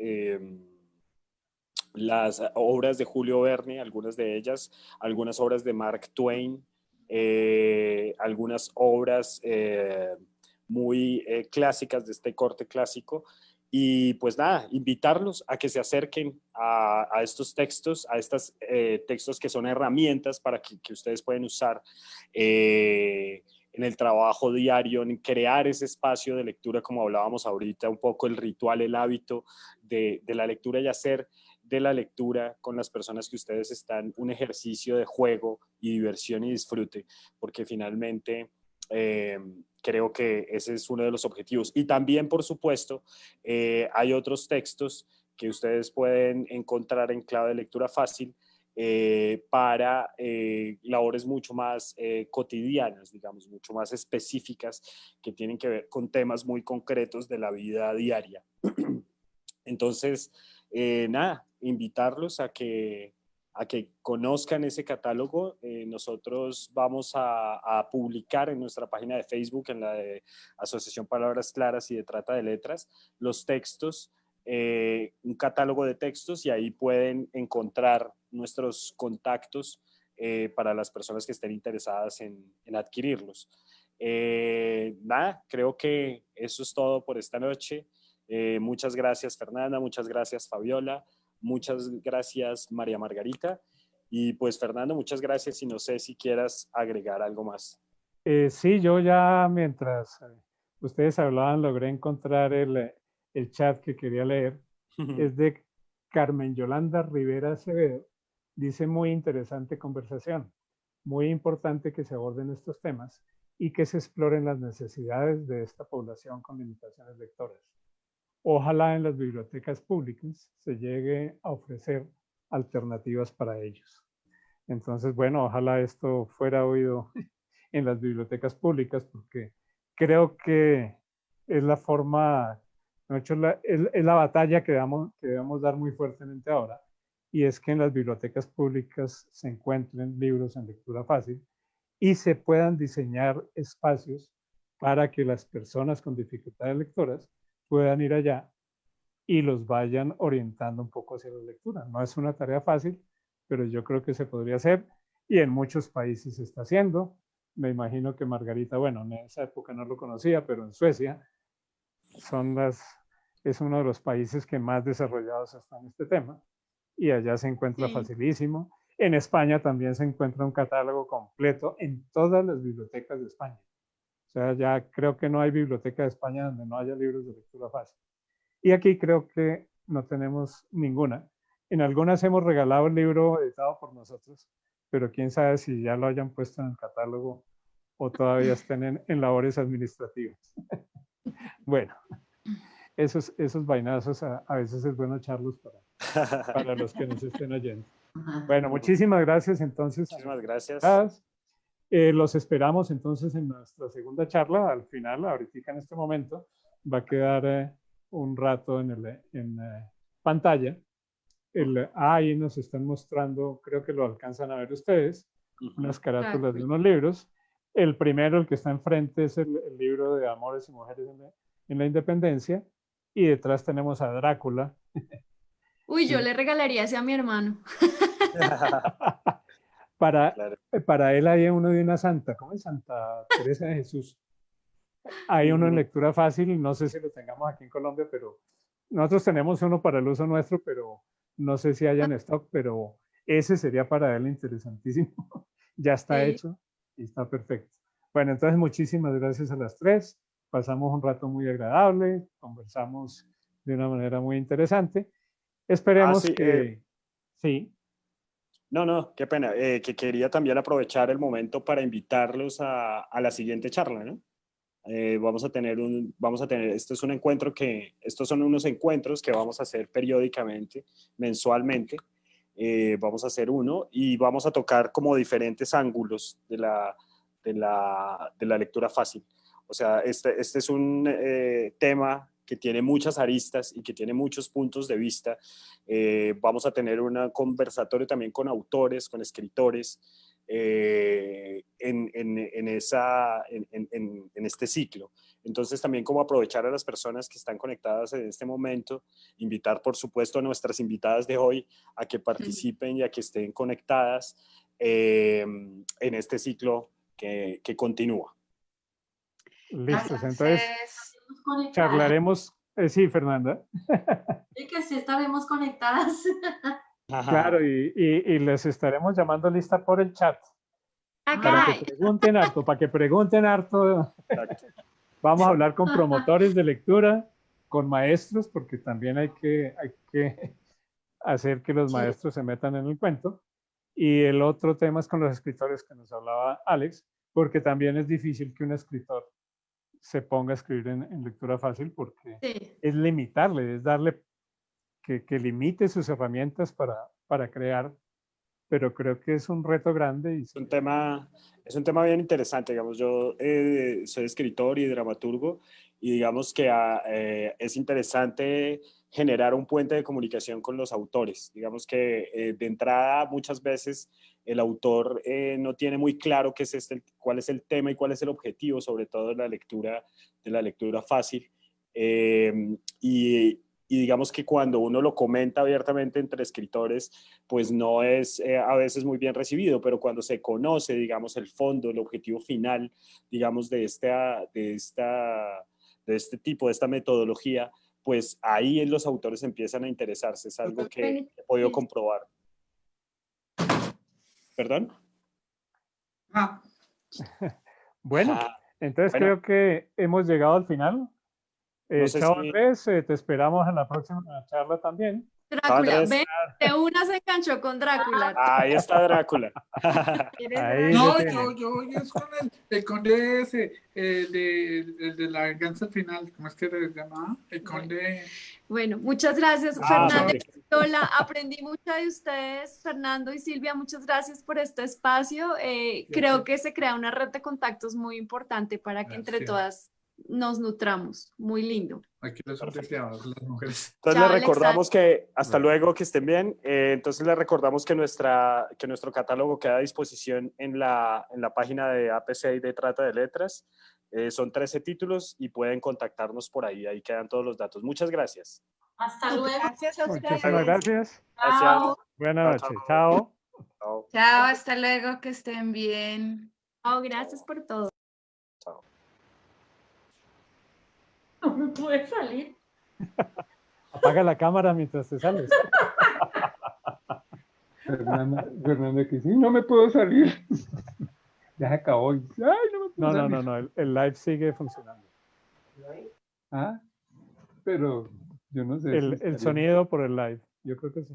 las obras de Julio Verne, algunas de ellas, algunas obras de Mark Twain, algunas obras muy clásicas de este corte clásico. Y pues nada, invitarlos a que se acerquen a estos textos, a estos textos que son herramientas para que ustedes pueden usar en el trabajo diario, en crear ese espacio de lectura, como hablábamos ahorita, un poco el ritual, el hábito de la lectura y hacer de la lectura con las personas que ustedes están un ejercicio de juego y diversión y disfrute, porque finalmente creo que ese es uno de los objetivos. Y también, por supuesto, hay otros textos que ustedes pueden encontrar en clave de lectura fácil para labores mucho más cotidianas, digamos, mucho más específicas, que tienen que ver con temas muy concretos de la vida diaria. Entonces, nada, invitarlos a que conozcan ese catálogo. Nosotros vamos a publicar en nuestra página de Facebook, en la de Asociación Palabras Claras y de Trata de Letras, los textos, un catálogo de textos, y ahí pueden encontrar nuestros contactos para las personas que estén interesadas en adquirirlos. Nada, creo que eso es todo por esta noche. Muchas gracias, Fernanda, muchas gracias, Fabiola, muchas gracias, María Margarita, y pues Fernando, muchas gracias, y no sé si quieras agregar algo más. Sí, yo ya mientras ustedes hablaban logré encontrar el chat que quería leer. Es de Carmen Yolanda Rivera Acevedo. Dice: muy interesante conversación, muy importante que se aborden estos temas y que se exploren las necesidades de esta población con limitaciones lectoras. Ojalá en las bibliotecas públicas se llegue a ofrecer alternativas para ellos. Entonces, bueno, ojalá esto fuera oído en las bibliotecas públicas, porque creo que es la forma, de hecho, es la batalla que debemos dar muy fuertemente ahora, y es que en las bibliotecas públicas se encuentren libros en lectura fácil y se puedan diseñar espacios para que las personas con dificultades lectoras puedan ir allá y los vayan orientando un poco hacia la lectura. No es una tarea fácil, pero yo creo que se podría hacer, y en muchos países se está haciendo. Me imagino que Margarita, bueno, en esa época no lo conocía, pero en Suecia es uno de los países que más desarrollados están en este tema, y allá se encuentra facilísimo. En España también se encuentra un catálogo completo en todas las bibliotecas de España. O sea, ya creo que no hay biblioteca de España donde no haya libros de lectura fácil. Y aquí creo que no tenemos ninguna. En algunas hemos regalado el libro editado por nosotros, pero quién sabe si ya lo hayan puesto en el catálogo o todavía estén en labores administrativas. Bueno, esos vainazos a veces es bueno echarlos para los que nos estén oyendo. Bueno, muchísimas gracias entonces. Muchísimas gracias. Los esperamos entonces en nuestra segunda charla. Al final, ahorita en este momento, va a quedar un rato en pantalla. Ahí nos están mostrando, creo que lo alcanzan a ver ustedes, unas carátulas de unos libros. El primero, el que está enfrente, es el libro de Amores y Mujeres en la Independencia, y detrás tenemos a Drácula. Uy, yo le regalaría ese a mi hermano. Para él hay uno de una santa, ¿cómo es? Santa Teresa de Jesús. Hay uno en lectura fácil, no sé si lo tengamos aquí en Colombia, pero nosotros tenemos uno para el uso nuestro, pero no sé si haya en stock, pero ese sería para él interesantísimo. Ya está hecho y está perfecto. Bueno, entonces muchísimas gracias a las tres. Pasamos un rato muy agradable, conversamos de una manera muy interesante. Esperemos que... sí. No, qué pena. Que quería también aprovechar el momento para invitarlos a la siguiente charla, ¿no? Vamos a tener, esto es un encuentro estos son unos encuentros que vamos a hacer periódicamente, mensualmente. Vamos a hacer uno y vamos a tocar como diferentes ángulos de la lectura fácil. O sea, este es un tema que tiene muchas aristas y que tiene muchos puntos de vista. Vamos a tener un conversatorio también con autores, con escritores, en este ciclo. Entonces también como aprovechar a las personas que están conectadas en este momento, invitar por supuesto a nuestras invitadas de hoy a que participen y a que estén conectadas en este ciclo que continúa. Listos, entonces charlaremos. Sí, Fernanda. Y que sí estaremos conectadas. Claro, y les estaremos llamando lista por el chat. Para que pregunten harto, para que pregunten harto. Vamos a hablar con promotores de lectura, con maestros, porque también hay que hacer que los maestros se metan en el cuento. Y el otro tema es con los escritores que nos hablaba Alex, porque también es difícil que un escritor se ponga a escribir en lectura fácil, porque es limitarle, es darle que limite sus herramientas para crear, pero creo que es un reto grande. Y es un tema bien interesante, digamos, yo soy escritor y dramaturgo, y digamos que es interesante generar un puente de comunicación con los autores. Digamos que de entrada muchas veces el autor no tiene muy claro cuál es el tema y cuál es el objetivo, sobre todo de la lectura fácil. Y digamos que cuando uno lo comenta abiertamente entre escritores, pues no es a veces muy bien recibido, pero cuando se conoce, digamos, el fondo, el objetivo final, digamos, de este tipo, de esta metodología, pues ahí los autores empiezan a interesarse. Es algo que he podido comprobar. ¿Perdón? Bueno, entonces creo que hemos llegado al final. No sé chao, si... Andrés, te esperamos en la próxima charla también. Drácula, ven, de una se enganchó con Drácula. Ahí está Drácula. Ahí no, yo es con el conde ese, el de la venganza final, ¿cómo es que se llamaba? El conde... Bueno, muchas gracias, Fernando. Hola, aprendí mucho de ustedes, Fernando y Silvia, muchas gracias por este espacio. Creo que se crea una red de contactos muy importante para que entre todas nos nutramos. Muy lindo. Aquí los deseados, las mujeres. Entonces les recordamos que, hasta luego, que estén bien. Entonces les recordamos que nuestro catálogo queda a disposición en la página de APC y de Trata de Letras. Son 13 títulos y pueden contactarnos por ahí. Ahí quedan todos los datos. Muchas gracias. Hasta luego. Gracias a ustedes. Muchísimas gracias. Gracias. Buenas noches. Chao. Chao. Chao, hasta luego, que estén bien. Chao, gracias por todo. Chao. No me puede salir. Apaga la cámara mientras te sales. Fernanda, que sí, no me puedo salir. Ya se acabó. Ay, no me puedo salir. No, el live sigue funcionando. Ah, pero yo no sé. El sonido por el live, yo creo que sí.